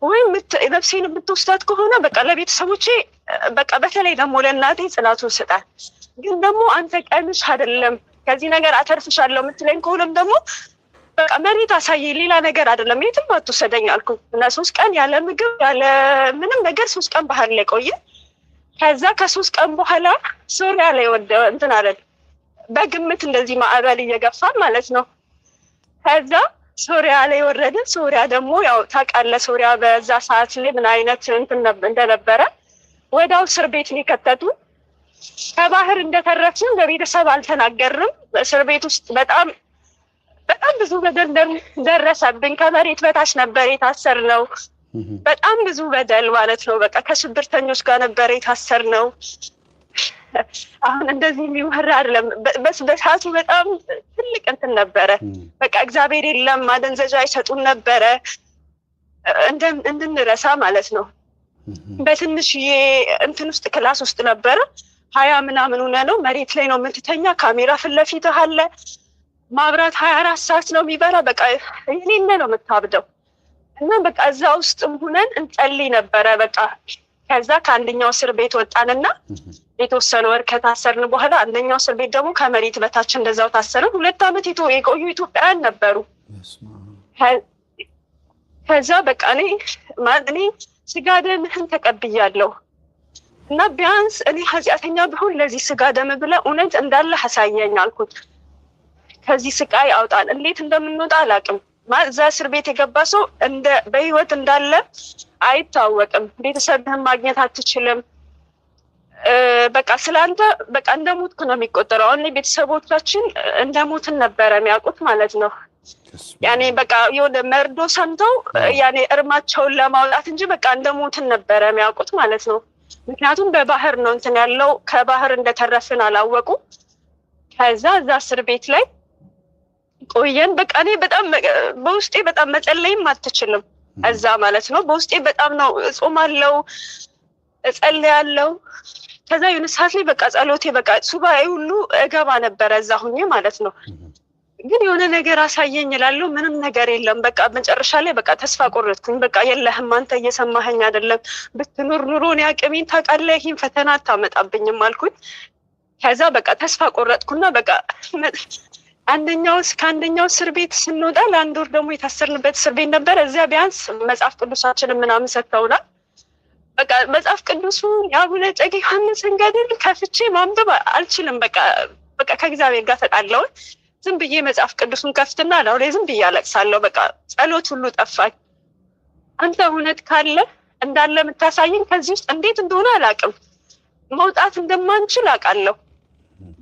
ወይም ነፍሴን የምትወስዳት ከሆነ በቃ ለቤተሰቦቼ በቃ በተለይ ደግሞ ለእናቴ ጽናቱን ስጣል። ግን ደግሞ አንተ ቀንሽ አይደለም ከዚህ ነገር አተርፍሻለሁ የምትለኝ ከሆነም ደግሞ በቃ መሬት አሳየ፣ ሌላ ነገር አይደለም የትም አትወሰደኝ አልኩኝ። እና 3 ቀን ያለ ምግብ ያለ ምንም ነገር 3 ቀን ባህር ላይ ቆየ። ከዛ ከ3 ቀን በኋላ ሶሪያ ላይ ወደ እንትን አለን በግምት እንደዚህ ማዕበል እየገፋ ማለት ነው። ከዛ ሶሪያ ላይ ወረድን። ሶሪያ ደግሞ ያው ታውቃለህ ሶሪያ በዛ ሰዓት ላይ ምን አይነት እንትን እንደነበረ ወዳው እስር ቤት ነው የከተቱን። ከባህር እንደተረፍን በቤተሰብ አልተናገርንም። በእስር ቤት ውስጥ በጣም ብዙ በደል ደረሰብን። ከመሬት በታች ነበር የታሰርነው። በጣም ብዙ በደል ማለት ነው። በቃ ከሽብርተኞች ጋር ነበር የታሰርነው። አሁን እንደዚህ የሚወራ አይደለም። በሰዓቱ በጣም ትልቅ እንትን ነበረ። በቃ እግዚአብሔር የለም ማደንዘዣ አይሰጡን ነበረ እንድንረሳ ማለት ነው። በትንሽዬ እንትን ውስጥ ክላስ ውስጥ ነበረ 20 ምናምን ሆነ ነው። መሬት ላይ ነው የምትተኛ። ካሜራ ፊት ለፊትህ አለ። ማብራት 24 ሰዓት ነው የሚበራ። በቃ ይሄኔ ነው የምታብደው። እና በቃ እዛ ውስጥም ሁነን እንጸልይ ነበረ። በቃ ከዛ ከአንደኛው እስር ቤት ወጣንና የተወሰነ ወር ከታሰርን በኋላ አንደኛው እስር ቤት ደግሞ ከመሬት በታች እንደዛው ታሰርን። 2 ዓመት የቆዩ ኢትዮጵያውያን ነበሩ። ከዛ በቃ እኔ ስጋ ደምህን ተቀብያለሁ እና ቢያንስ እኔ ኃጢአተኛ ብሆን ለዚህ ስጋ ደም ብለህ እውነት እንዳለ አሳየኝ አልኩት። ከዚህ ስቃይ አውጣን። እንዴት እንደምንወጣ አላውቅም። እዛ እስር ቤት የገባ ሰው በህይወት እንዳለ አይታወቅም። ቤተሰብህን ማግኘት አትችልም። በቃ ስለአንተ በቃ እንደ ሞትክ ነው የሚቆጠረው። አሁን ቤተሰቦቻችን እንደ ሞትን ነበረ የሚያውቁት ማለት ነው። ያኔ በቃ የሆነ መርዶ ሰምተው ያኔ እርማቸውን ለማውጣት እንጂ በቃ እንደሞትን ነበረ የሚያውቁት ማለት ነው። ምክንያቱም በባህር ነው እንትን ያለው ከባህር እንደተረፍን አላወቁ። ከዛ እዛ እስር ቤት ላይ ቆየን። በቃ እኔ በጣም በውስጤ በጣም መጸለይም አትችልም እዛ ማለት ነው። በውስጤ በጣም ነው እጾማለሁ፣ እጸልያለሁ። ከዛ የሆነ ሰዓት ላይ በቃ ጸሎቴ በቃ ሱባኤ ሁሉ እገባ ነበረ እዛ ሁኜ ማለት ነው። ግን የሆነ ነገር አሳየኝ እላለሁ፣ ምንም ነገር የለም። በቃ መጨረሻ ላይ በቃ ተስፋ ቆረጥኩኝ። በቃ የለህም አንተ እየሰማኸኝ አይደለም፣ ብትኖር ኑሮ እኔ አቅሜን ታውቃለህ፣ ይህን ፈተና አታመጣብኝም አልኩኝ። ከዛ በቃ ተስፋ ቆረጥኩና በቃ ከአንደኛው እስር ቤት ስንወጣ ለአንድ ወር ደግሞ የታሰርንበት እስር ቤት ነበረ። እዚያ ቢያንስ መጽሐፍ ቅዱሳችንን ምናምን ሰጥተውናል። በቃ መጽሐፍ ቅዱሱን የአቡነ እጨጌ ዮሐንስን ገድል ከፍቼ ማንበብ አልችልም። በቃ ከእግዚአብሔር ጋር ተጣላሁኝ። ዝም ብዬ መጽሐፍ ቅዱሱን ከፍትና ላው ላይ ዝም ብዬ አለቅሳለሁ። በቃ ጸሎት ሁሉ ጠፋኝ። አንተ እውነት ካለ እንዳለ የምታሳየኝ ከዚህ ውስጥ እንዴት እንደሆነ አላውቅም፣ መውጣት እንደማንችል አውቃለሁ።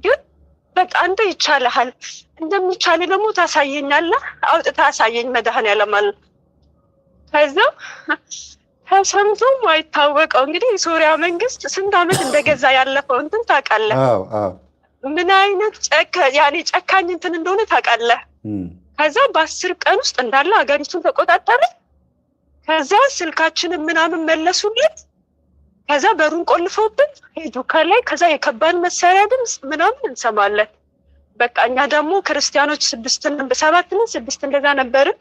ግን በቃ አንተ ይቻልሃል፣ እንደሚቻል ደግሞ ታሳየኛለህ፣ አውጥተህ አሳየኝ መድኃኔዓለም አለ። ከዛ ተሰምቶም አይታወቀው እንግዲህ የሶሪያ መንግስት ስንት ዓመት እንደገዛ ያለፈው እንትን ታውቃለህ። ምን አይነት ጨካኝ እንትን እንደሆነ ታውቃለህ። ከዛ በ10 ቀን ውስጥ እንዳለ ሀገሪቱን ተቆጣጠረ። ከዛ ስልካችንን ምናምን መለሱለት። ከዛ በሩን ቆልፈውብን ሄዱ ከላይ። ከዛ የከባድ መሳሪያ ድምፅ ምናምን እንሰማለን። በቃ እኛ ደግሞ ክርስቲያኖች 6 እንደዛ ነበርን።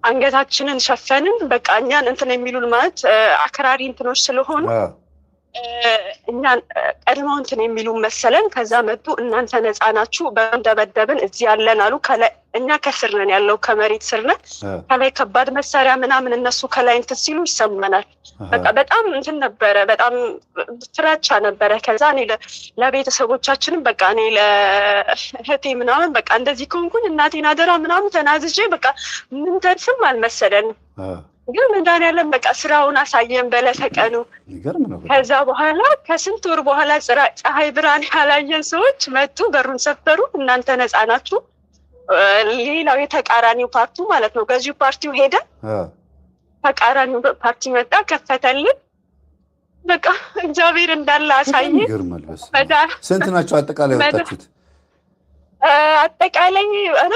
አንገታችንን ሸፈንን። በቃ እኛን እንትን የሚሉን ማለት አክራሪ እንትኖች ስለሆኑ እኛን ቀድመው እንትን የሚሉ መሰለን። ከዛ መጡ። እናንተ ነፃ ናችሁ፣ በደበደብን እዚህ ያለን አሉ። ከላይ እኛ ከስር ነን ያለው ከመሬት ስር ነን። ከላይ ከባድ መሳሪያ ምናምን እነሱ ከላይ እንትን ሲሉ ይሰማናል። በቃ በጣም እንትን ነበረ፣ በጣም ፍራቻ ነበረ። ከዛ እኔ ለቤተሰቦቻችንም በቃ እኔ ለእህቴ ምናምን በቃ እንደዚህ ከሆንኩኝ እናቴን አደራ ምናምን ተናዝዤ በቃ ምን ተርፍም አልመሰለንም። ግን መድኃኔዓለም በቃ ስራውን አሳየን በለተቀኑ። ከዛ በኋላ ከስንት ወር በኋላ ፀሐይ ብርሃን ያላየን ሰዎች መጡ፣ በሩን ሰፈሩ። እናንተ ነፃ ናችሁ። ሌላው የተቃራኒው ፓርቲ ማለት ነው፣ ገዢው ፓርቲው ሄደ፣ ተቃራኒው ፓርቲ መጣ፣ ከፈተልን። በቃ እግዚአብሔር እንዳለ አሳየን። ስንት ናቸው አጠቃላይ ወጣችሁት? አጠቃላይ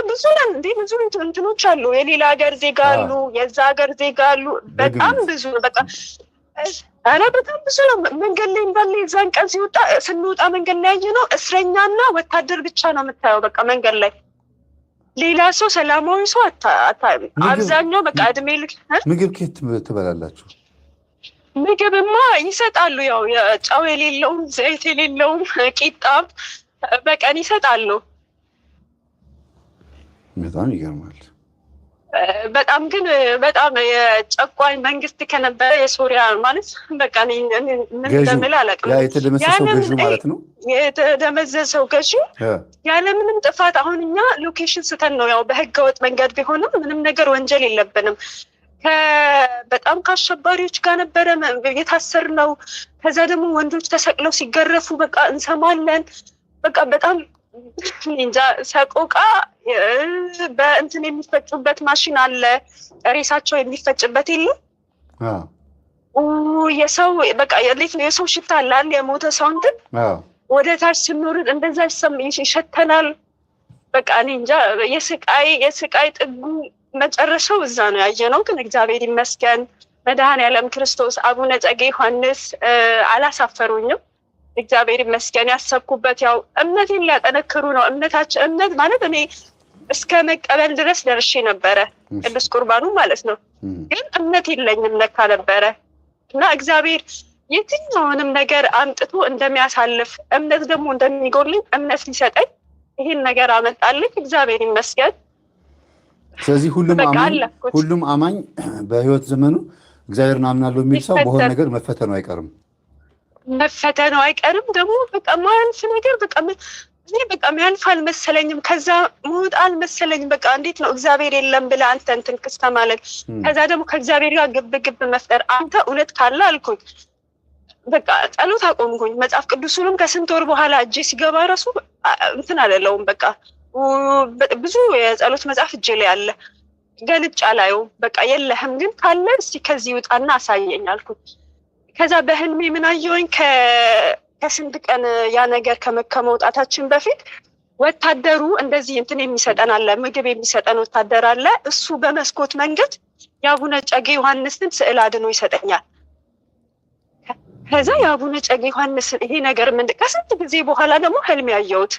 ብዙ ነን እንዴ፣ ብዙ እንትኖች አሉ። የሌላ ሀገር ዜጋ አሉ፣ የዛ ሀገር ዜጋ አሉ። በጣም ብዙ በቃ በጣም ብዙ ነው። መንገድ ላይ እንዳለ የዛን ቀን ስንወጣ መንገድ ላይ ያየነው እስረኛና ወታደር ብቻ ነው የምታየው። በቃ መንገድ ላይ ሌላ ሰው ሰላማዊ ሰው አታይም። አብዛኛው በቃ እድሜ ልክ። ምግብ ከየት ትበላላችሁ? ምግብማ ይሰጣሉ። ያው ጨው የሌለውም ዘይት የሌለውም ቂጣም በቀን ይሰጣሉ። በጣም ይገርማል። በጣም ግን በጣም የጨቋኝ መንግስት ከነበረ የሶሪያ ማለት በቃ ምን እንደምል አላውቅም። የተደመሰሰው ገዢ ማለት ነው። የተደመሰሰው ገዢ ያለምንም ጥፋት። አሁን እኛ ሎኬሽን ስተን ነው ያው በህገወጥ መንገድ ቢሆንም ምንም ነገር ወንጀል የለብንም። በጣም ከአሸባሪዎች ጋር ነበረ የታሰርነው። ከዛ ደግሞ ወንዶች ተሰቅለው ሲገረፉ በቃ እንሰማለን። በቃ በጣም እንጃ ሰቆቃ። በእንትን የሚፈጩበት ማሽን አለ፣ ሬሳቸው የሚፈጭበት የለም። የሰው በቃ የሰው ሽታ አለ፣ የሞተ ሰው እንትን ወደ ታች ስንወርድ እንደዛ ይሸተናል። በቃ እኔ እንጃ የስቃይ ጥጉ መጨረሻው እዛ ነው ያየነው። ግን እግዚአብሔር ይመስገን መድኃኔዓለም ክርስቶስ አቡነ እጨጌ ዮሐንስ አላሳፈሩኝም። እግዚአብሔር ይመስገን። ያሰብኩበት ያው እምነቴን ሊያጠነክሩ ነው። እምነት ማለት እኔ እስከ መቀበል ድረስ ደርሼ ነበረ፣ ቅዱስ ቁርባኑ ማለት ነው። ግን እምነት የለኝም ለካ ነበረ። እና እግዚአብሔር የትኛውንም ነገር አምጥቶ እንደሚያሳልፍ እምነት ደግሞ እንደሚጎልኝ እምነት ሊሰጠኝ ይህን ነገር አመጣልኝ። እግዚአብሔር ይመስገን። ስለዚህ ሁሉም አማኝ በህይወት ዘመኑ እግዚአብሔርን አምናለሁ የሚል ሰው በሆነ ነገር መፈተኑ አይቀርም። ደግሞ በቃ ማያልፍ ነገር በቃ እኔ በቃ የሚያልፍ አልመሰለኝም። ከዛ መውጣ አልመሰለኝም። በቃ እንዴት ነው እግዚአብሔር የለም ብለህ አንተ እንትን ክስተ ማለት። ከዛ ደግሞ ከእግዚአብሔር ጋር ግብ መፍጠር። አንተ እውነት ካለ አልኩኝ በቃ ጸሎት አቆምኩኝ። መጽሐፍ ቅዱሱንም ከስንት ወር በኋላ እጄ ሲገባ ራሱ እንትን አለለውም። በቃ ብዙ የጸሎት መጽሐፍ እጄ ላይ አለ። ገልጬ አላየውም። በቃ የለህም ግን ካለ እስቲ ከዚህ ውጣና አሳየኝ አልኩት። ከዛ በህልሜ ምን አየሁኝ? ከስንት ቀን ያ ነገር ከመውጣታችን በፊት ወታደሩ እንደዚህ እንትን የሚሰጠን አለ፣ ምግብ የሚሰጠን ወታደር አለ። እሱ በመስኮት መንገድ የአቡነ እጨጌ ዮሐንስን ስዕል አድኖ ይሰጠኛል። ከዛ የአቡነ እጨጌ ዮሐንስን ይሄ ነገር ከስንት ጊዜ በኋላ ደግሞ ህልም ያየሁት።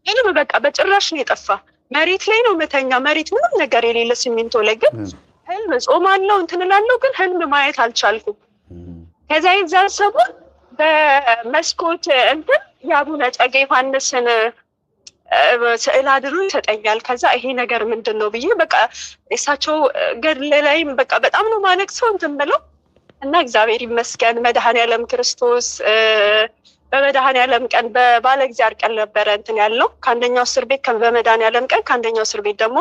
ህልም በቃ በጭራሽ ነው የጠፋ። መሬት ላይ ነው መተኛ፣ መሬት ምንም ነገር የሌለ ሲሚንቶ ላይ ግን ህልም ጾማለሁ እንትን እላለሁ፣ ግን ህልም ማየት አልቻልኩም። ከዛ የዛን ሰሞን በመስኮት እንትን የአቡነ እጨጌ ዮሐንስን ስዕል አድኖ ይሰጠኛል። ከዛ ይሄ ነገር ምንድን ነው ብዬ በቃ እሳቸው ገድል ላይም በቃ በጣም ነው ማለቅ ሰው እንትን ብለው እና እግዚአብሔር ይመስገን መድኃኔዓለም ክርስቶስ በመድኃኔዓለም ቀን በባለ እግዚአብሔር ቀን ነበረ እንትን ያለው ከአንደኛው እስር ቤት በመድኃኔዓለም ቀን ከአንደኛው እስር ቤት ደግሞ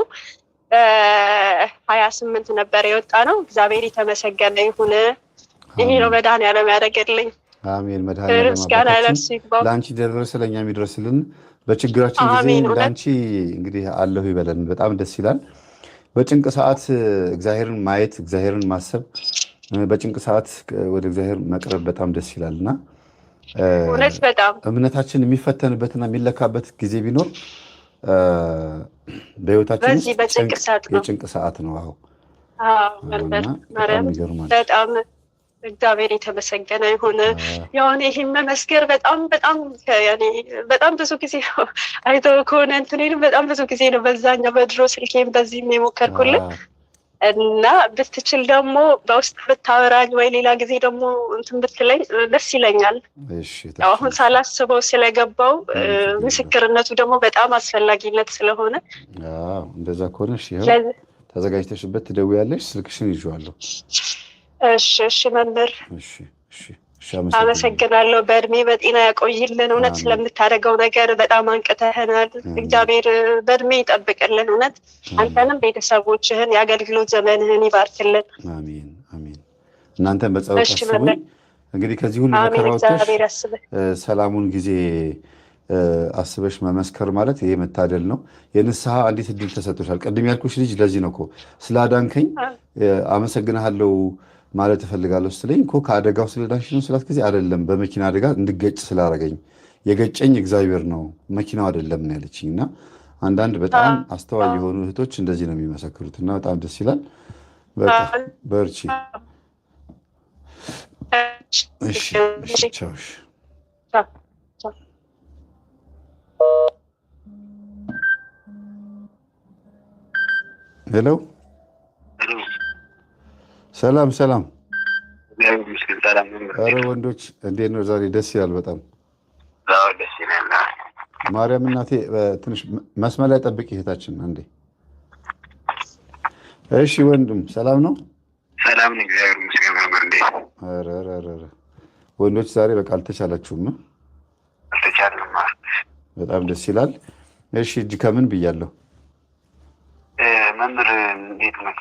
28 ነበረ የወጣ ነው። እግዚአብሔር የተመሰገነ ይሁን። ይሄ ነው መድኃኔዓለም ያደረገልኝ። አሜን። መድኃኔዓለም ለአንቺ ደረሰ ለእኛ የሚደርስልን በችግራችን ጊዜ ለአንቺ እንግዲህ አለሁ ይበለን። በጣም ደስ ይላል። በጭንቅ ሰዓት እግዚአብሔርን ማየት እግዚአብሔርን ማሰብ በጭንቅ ሰዓት ወደ እግዚአብሔር መቅረብ በጣም ደስ ይላል እና እምነታችን የሚፈተንበትና የሚለካበት ጊዜ ቢኖር በህይወታችን የጭንቅ ሰዓት ነው። በጣም እግዚአብሔር የተመሰገነ ይሁን። የሆነ ይህን መመስገር በጣም ብዙ ጊዜ አይተው ከሆነ እንትኔንም በጣም ብዙ ጊዜ ነው በዛኛው በድሮ ስልኬም በዚህም የሞከርኩልን እና ብትችል ደግሞ በውስጥ ብታወራኝ ወይ ሌላ ጊዜ ደግሞ እንትን ብትለኝ ደስ ይለኛል። አሁን ሳላስበው ስለገባው ምስክርነቱ ደግሞ በጣም አስፈላጊነት ስለሆነ እንደዛ ከሆነ ተዘጋጅተሽበት ትደውያለሽ። ስልክሽን ይዤዋለሁ። እሺ መምህር፣ አመሰግናለሁ። በእድሜ በጤና ያቆይልን። እውነት ስለምታደርገው ነገር በጣም አንቅተህናል። እግዚአብሔር በእድሜ ይጠብቅልን። እውነት አንተንም ቤተሰቦችህን የአገልግሎት ዘመንህን ይባርክልን። አሜን አሜን። እናንተን በጸሎት አስቡኝ። እንግዲህ ከዚህ ሁሉ መከራዎች ሰላሙን ጊዜ አስበሽ መመስከር ማለት ይሄ መታደል ነው። የንስሐ አንዲት እድል ተሰጥቶሻል። ቅድም ያልኩሽ ልጅ ለዚህ ነው እኮ ስላዳንከኝ አመሰግንሃለሁ ማለት እፈልጋለሁ ስትለኝ እኮ ከአደጋው ስለዳንሽ ነው ስላት ጊዜ አይደለም፣ በመኪና አደጋ እንድገጭ ስላደረገኝ የገጨኝ እግዚአብሔር ነው መኪናው አይደለም ነው ያለችኝ። እና አንዳንድ በጣም አስተዋይ የሆኑ እህቶች እንደዚህ ነው የሚመሰክሩት እና በጣም ደስ ይላል። በርቺ። እሺ ቻው። ሄሎ፣ ሰላም። ኧረ ወንዶች እንዴት ነው ዛሬ? ደስ ይላል በጣም። ማርያም እናቴ ትንሽ መስመር ላይ ጠብቂ እህታችን አንዴ። እሺ ወንድም ሰላም ነው? ሰላም ነው፣ እግዚአብሔር ይመስገን። ኧረ ወንዶች ዛሬ በቃ አልተቻላችሁም? አልተቻለም። በጣም ደስ ይላል። እሺ እጅ ከምን ብያለሁ? መምህር እንዴት ነው?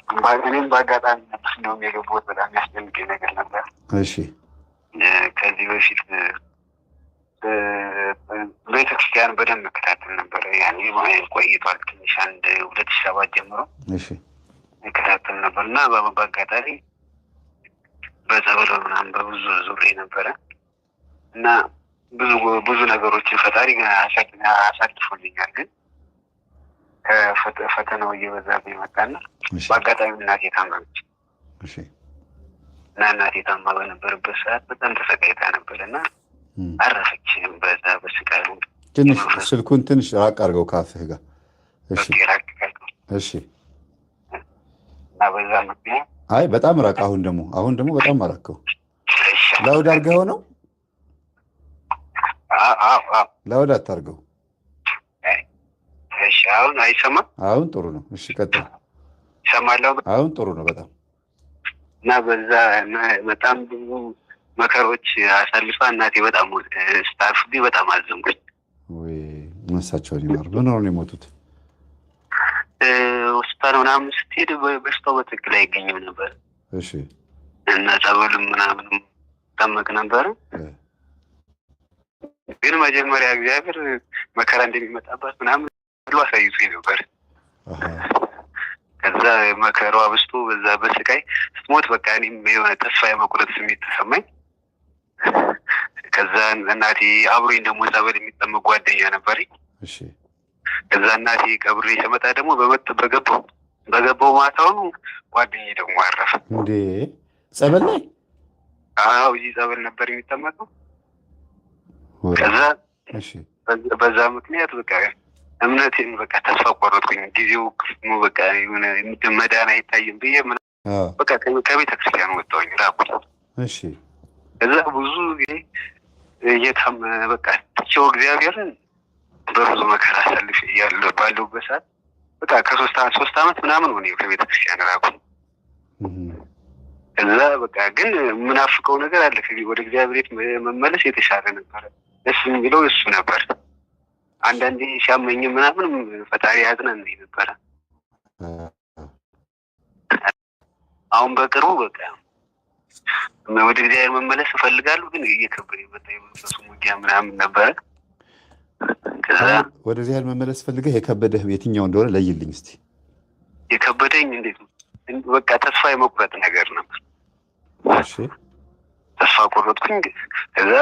እኔም በአጋጣሚ ነበር እንደውም የገባሁት በጣም ያስደንቀኝ ነገር ነበር። እሺ ከዚህ በፊት ቤተክርስቲያን በደንብ እከታተል ነበረ። ያኔ ቆይቷል ትንሽ 2007 ጀምሮ እከታተል ነበር እና በአጋጣሚ በጸበል ምናምን በብዙ ዙሬ ነበረ እና ብዙ ነገሮችን ፈጣሪ አሳልፎልኛል። ግን ከፈተናው እየበዛብኝ መጣና በአጋጣሚ እናቴ ታመመች እና እናቴ ታማ በነበረበት ሰዓት በጣም ተሰቃይታ ነበር እና አረፈች። በዛ በስቃዩ ትንሽ ስልኩን ትንሽ ራቅ አድርገው ካፍህ ጋር። እሺ እና በዛ ምክንያት አይ በጣም ራቅ። አሁን ደግሞ በጣም አራከው። ላውድ አድርገው ነው? ላውድ አታርገው። እሺ አሁን አይሰማም? አሁን ጥሩ ነው። እሺ ቀጥል። ይሰማለሁ? አሁን ጥሩ ነው በጣም። እና በዛ በጣም ብዙ መከሮች አሳልፋ እናቴ በጣም ስታርፍብኝ በጣም አዘንኩኝ። ወይ ነፍሳቸውን ይማር። ምን ሆነ የሞቱት? ሆስፒታል ምናምን ስትሄድ በሽታው በትክክል አይገኝም ነበር። እሺ እና ጸበልም ምናምን ጠመቅ ነበር። ግን መጀመሪያ እግዚአብሔር መከራ እንደሚመጣባት ምናምን ብሎ አሳይቶኝ ነበር። ከዛ መከራው አብስቶ በዛ በስቃይ ስትሞት በቃ እኔም የሆነ ተስፋ የመቁረጥ ስሜት ተሰማኝ። ከዛ እናቴ አብሮኝ ደግሞ ጸበል የሚጠመቅ ጓደኛ ነበረኝ። ከዛ እናቴ ቀብሬ ስመጣ ደግሞ በገባው ማታውኑ ጓደኛዬ ደግሞ አረፈ። እንዴ ጸበል ላይ? አዎ እዚህ ጸበል ነበር የሚጠመቀው። ከዛ በዛ ምክንያት በቃ እምነቴን በቃ ተስፋ ቆረጥኩኝ። ጊዜው ክፍኑ በቃ የሆነ መዳን አይታይም ብዬ በቃ ከቤተክርስቲያን ወጣሁኝ፣ ራቁኝ። እሺ ከዛ ብዙ ጊዜ እየታመመ በቃ ትቼው እግዚአብሔርን በብዙ መከራ አሳልፍ እያለሁ ባለሁበት ሰዓት በቃ ሶስት አመት ምናምን ሆነ ከቤተክርስቲያን ራቁኝ። ከዛ በቃ ግን የምናፍቀው ነገር አለ። ወደ እግዚአብሔር መመለስ የተሻለ ነበረ። ደስ የሚለው እሱ ነበር። አንዳንዴ ሲያመኝ ምናምን ፈጣሪ ያጽናናኝ ነበረ። አሁን በቅርቡ በቃ ወደ እግዚአብሔር መመለስ እፈልጋለሁ፣ ግን እየከበደ የመጣ የመንፈሱ ውጊያ ምናምን ነበረ። ከዛ ወደ እግዚአብሔር መመለስ ፈልገህ የከበደህ የትኛው እንደሆነ ለይልኝ እስቲ። የከበደኝ እንዴት ነው? በቃ ተስፋ የመቁረጥ ነገር ነበር። እሺ ተስፋ ቆረጥኩኝ። ከዛ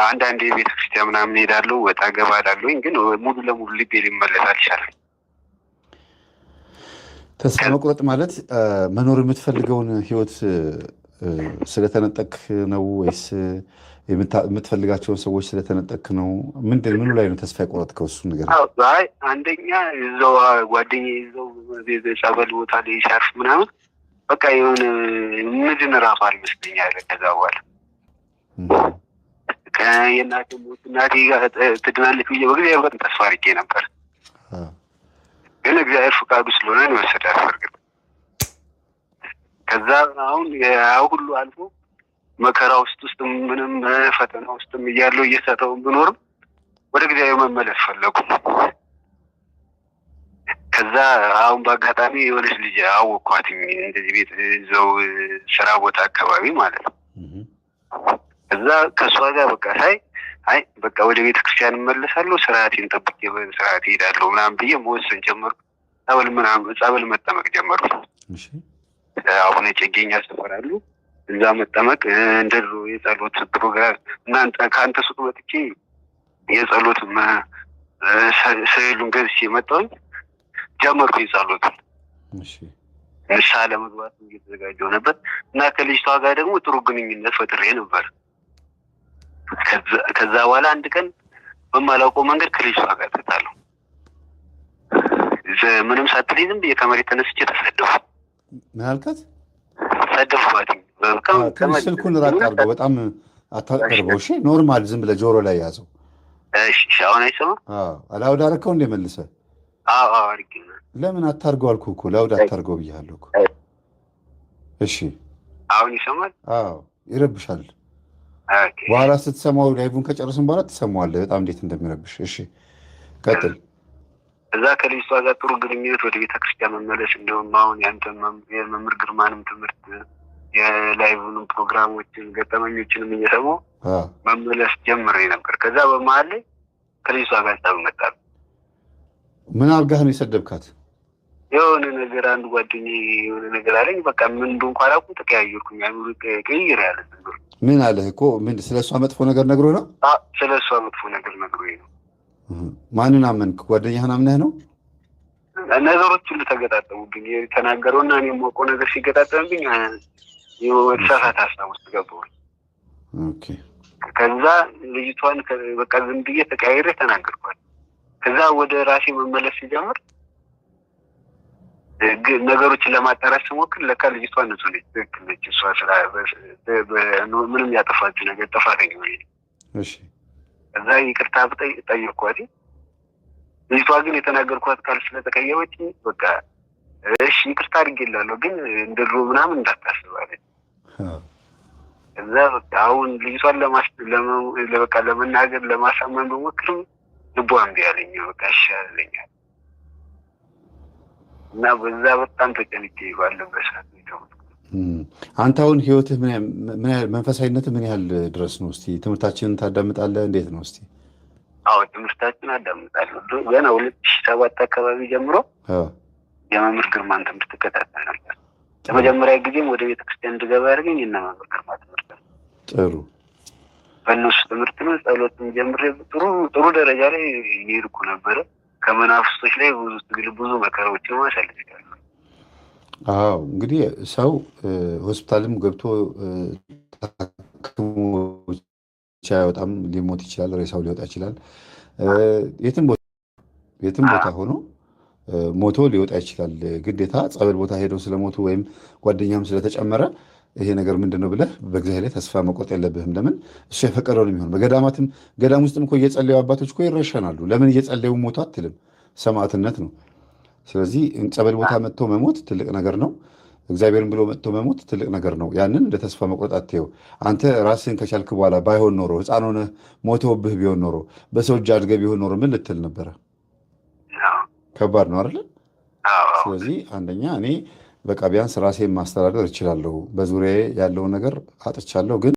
አንዳንዴ ቤተክርስቲያን ምናምን ሄዳለሁ፣ ወጣ ገባ እላለሁኝ፣ ግን ሙሉ ለሙሉ ልቤ ሊመለስ አልቻለም። ተስፋ መቁረጥ ማለት መኖር የምትፈልገውን ህይወት ስለተነጠቅ ነው ወይስ የምትፈልጋቸውን ሰዎች ስለተነጠቅ ነው? ምኑ ላይ ነው ተስፋ የቆረጥከው? እሱ ነገር አይ አንደኛ እዛው ጓደኛዬ እዛው ጸበል ቦታ ላይ ሲያርፍ ምናምን በቃ የሆነ ምድን ራሱ አልመስለኝ አለ። ከዛ በኋላ የእናቴ ሞት እናቴ ጋር ትድናለች ብዬ በጊዜ በጣም ተስፋ አድርጌ ነበር። ግን እግዚአብሔር ፈቃዱ ስለሆነ ነው የወሰዳት። በርግጥ ከዛ አሁን ያው ሁሉ አልፎ መከራ ውስጥ ምንም ፈተና ውስጥም እያለሁ እየሰራሁ ብኖርም ወደ እግዚአብሔር መመለስ ፈለጉ። ከዛ አሁን በአጋጣሚ የሆነች ልጅ አወቅኳት፣ እንደዚህ ቤት እዛው ስራ ቦታ አካባቢ ማለት ነው። ከዛ ከእሷ ጋር በቃ አይ በቃ ወደ ቤተክርስቲያን እመለሳለሁ፣ ስርዓቴን ጠብቄ በስርዓት እሄዳለሁ ምናምን ብዬ መወሰን ጀመርኩ። ጸበል መጠመቅ ጀመርኩ። አሁን ጨጌኛ ያስተምራሉ፣ እዛ መጠመቅ እንደ ድሮ የጸሎት ፕሮግራም እናንተ ከአንተ ሱቅ መጥቼ የጸሎት ስዕሉን ገዝቼ መጣሁኝ። ጀመርኩ የጸሎቱን። ንስሐ ለመግባት እየተዘጋጀሁ ነበር እና ከልጅቷ ጋር ደግሞ ጥሩ ግንኙነት ፈጥሬ ነበር። ከዛ በኋላ አንድ ቀን በማላውቀው መንገድ ከልጅቷ ጋር ተጣላሁ። ምንም ሳትለኝ ዝም ብዬ ከመሬት ተነስቼ ተሰደፉ። ምን አልካት? ሰደፍኳት። ስልኩን ራቅ አድርገው፣ በጣም አታቀርበው። እሺ ኖርማል፣ ዝም ብለህ ጆሮ ላይ ያዘው። እሺ አሁን አይሰማም? ላውድ አደረከው እንደ መልሰህ? አዎ አድርጌ። ለምን አታርገው አልኩህ እኮ፣ ላውድ አታርገው ብያለሁ እኮ። እሺ አሁን ይሰማል? አዎ ይረብሻል። በኋላ ስትሰማው ላይቡን ከጨረስን በኋላ ትሰማዋለህ በጣም እንዴት እንደሚረብሽ። እሺ ቀጥል። እዛ ከልጅቷ ጋር ጥሩ ግንኙነት፣ ወደ ቤተክርስቲያን መመለስ፣ እንዲሁም አሁን ያንተን የመምህር ግርማንም ትምህርት የላይቭንም ፕሮግራሞችን ገጠመኞችንም እየሰማሁ መመለስ ጀምሬ ነበር። ከዛ በመሀል ላይ ከልጅቷ ጋር ጸብ መጣ። ምን አድርጋህ ነው የሰደብካት? የሆነ ነገር አንድ ጓደኛዬ የሆነ ነገር አለኝ። በቃ ምን እንደሆንኩ አላውቅም። ተቀያየርኩኝ። አይምሮ ቀይር ያለ ነገር ምን አለህ እኮ? ምን ስለ እሷ መጥፎ ነገር ነግሮ ነው? ስለ እሷ መጥፎ ነገር ነግሮኝ ነው። ማንን አመንክ? ጓደኛህን አምነህ ነው? ነገሮች ሁሉ ተገጣጠሙብኝ። የተናገረውና እኔ የማውቀው ነገር ሲገጣጠምብኝ የተሳሳተ ሀሳብ ውስጥ ገባሁኝ። ከዛ ልጅቷን በቃ ዝም ብዬ ተቀያይሬ ተናገርኳት። ከዛ ወደ ራሴ መመለስ ሲጀምር ነገሮችን ለማጣራት ስሞክር ለካ ልጅቷ ንጹህ ነች፣ ትክክል ነች። እሷ ስራ ምንም ያጠፋችው ነገር ጥፋተኛ ሆነ። ከዛ ይቅርታ ጠየቅኳት። ልጅቷ ግን የተናገርኳት ቃል ስለተቀየመች በቃ እሺ ይቅርታ አድርጌላለሁ፣ ግን እንደ ድሮ ምናምን እንዳታስባለች። ከዛ በቃ አሁን ልጅቷን በቃ ለመናገር ለማሳመን በሞክርም ልቧ እምቢ አለኝ። በቃ እሺ አለኛል እና በዛ በጣም ተጨንቄ ባለበት ሰዓት ነው። አንተ አሁን ህይወትህ ምን ያህል መንፈሳዊነትህ ምን ያህል ድረስ ነው? እስቲ ትምህርታችንን ታዳምጣለህ? እንዴት ነው? እስቲ አዎ ትምህርታችን አዳምጣለሁ። ገና 2007 አካባቢ ጀምሮ የመምህር ግርማን ትምህርት እከታተል ነበር። ለመጀመሪያ ጊዜም ወደ ቤተክርስቲያን እንድገባ ያደርገኝ እና መምህር ግርማ ትምህርት ነው። ጥሩ በእነሱ ትምህርት ነው ጸሎትን ጀምሬ ጥሩ ደረጃ ላይ እየሄድኩ ነበረ። ከመናፍስቶች ላይ ብዙ መከራዎችን ማሳልፌያለሁ። አዎ እንግዲህ ሰው ሆስፒታልም ገብቶ ታክሞ ብቻ አይወጣም። ሊሞት ይችላል፣ ሬሳው ሊወጣ ይችላል። የትም ቦታ ሆኖ ሞቶ ሊወጣ ይችላል። ግዴታ ጸበል ቦታ ሄደው ስለሞቱ ወይም ጓደኛም ስለተጨመረ ይሄ ነገር ምንድን ነው ብለህ በእግዚአብሔር ላይ ተስፋ መቆጥ የለብህም። ለምን እሱ የፈቀደው ነው የሚሆን። ገዳም ውስጥም እኮ እየጸለዩ አባቶች እኮ ይረሸናሉ። ለምን እየጸለዩ ሞቱ አትልም? ሰማዕትነት ነው። ስለዚህ ጸበል ቦታ መጥቶ መሞት ትልቅ ነገር ነው። እግዚአብሔርን ብሎ መጥቶ መሞት ትልቅ ነገር ነው። ያንን እንደ ተስፋ መቁረጥ አትየው። አንተ ራስህን ከቻልክ በኋላ ባይሆን ኖሮ ሕፃን ሆነህ ሞተውብህ ቢሆን ኖሮ በሰው እጅ አድገህ ቢሆን ኖሮ ምን ልትል ነበረ? ከባድ ነው አይደለ? ስለዚህ አንደኛ እኔ በቃ ቢያንስ ራሴን ማስተዳደር እችላለሁ። በዙሪያዬ ያለውን ነገር አጥቻለሁ ግን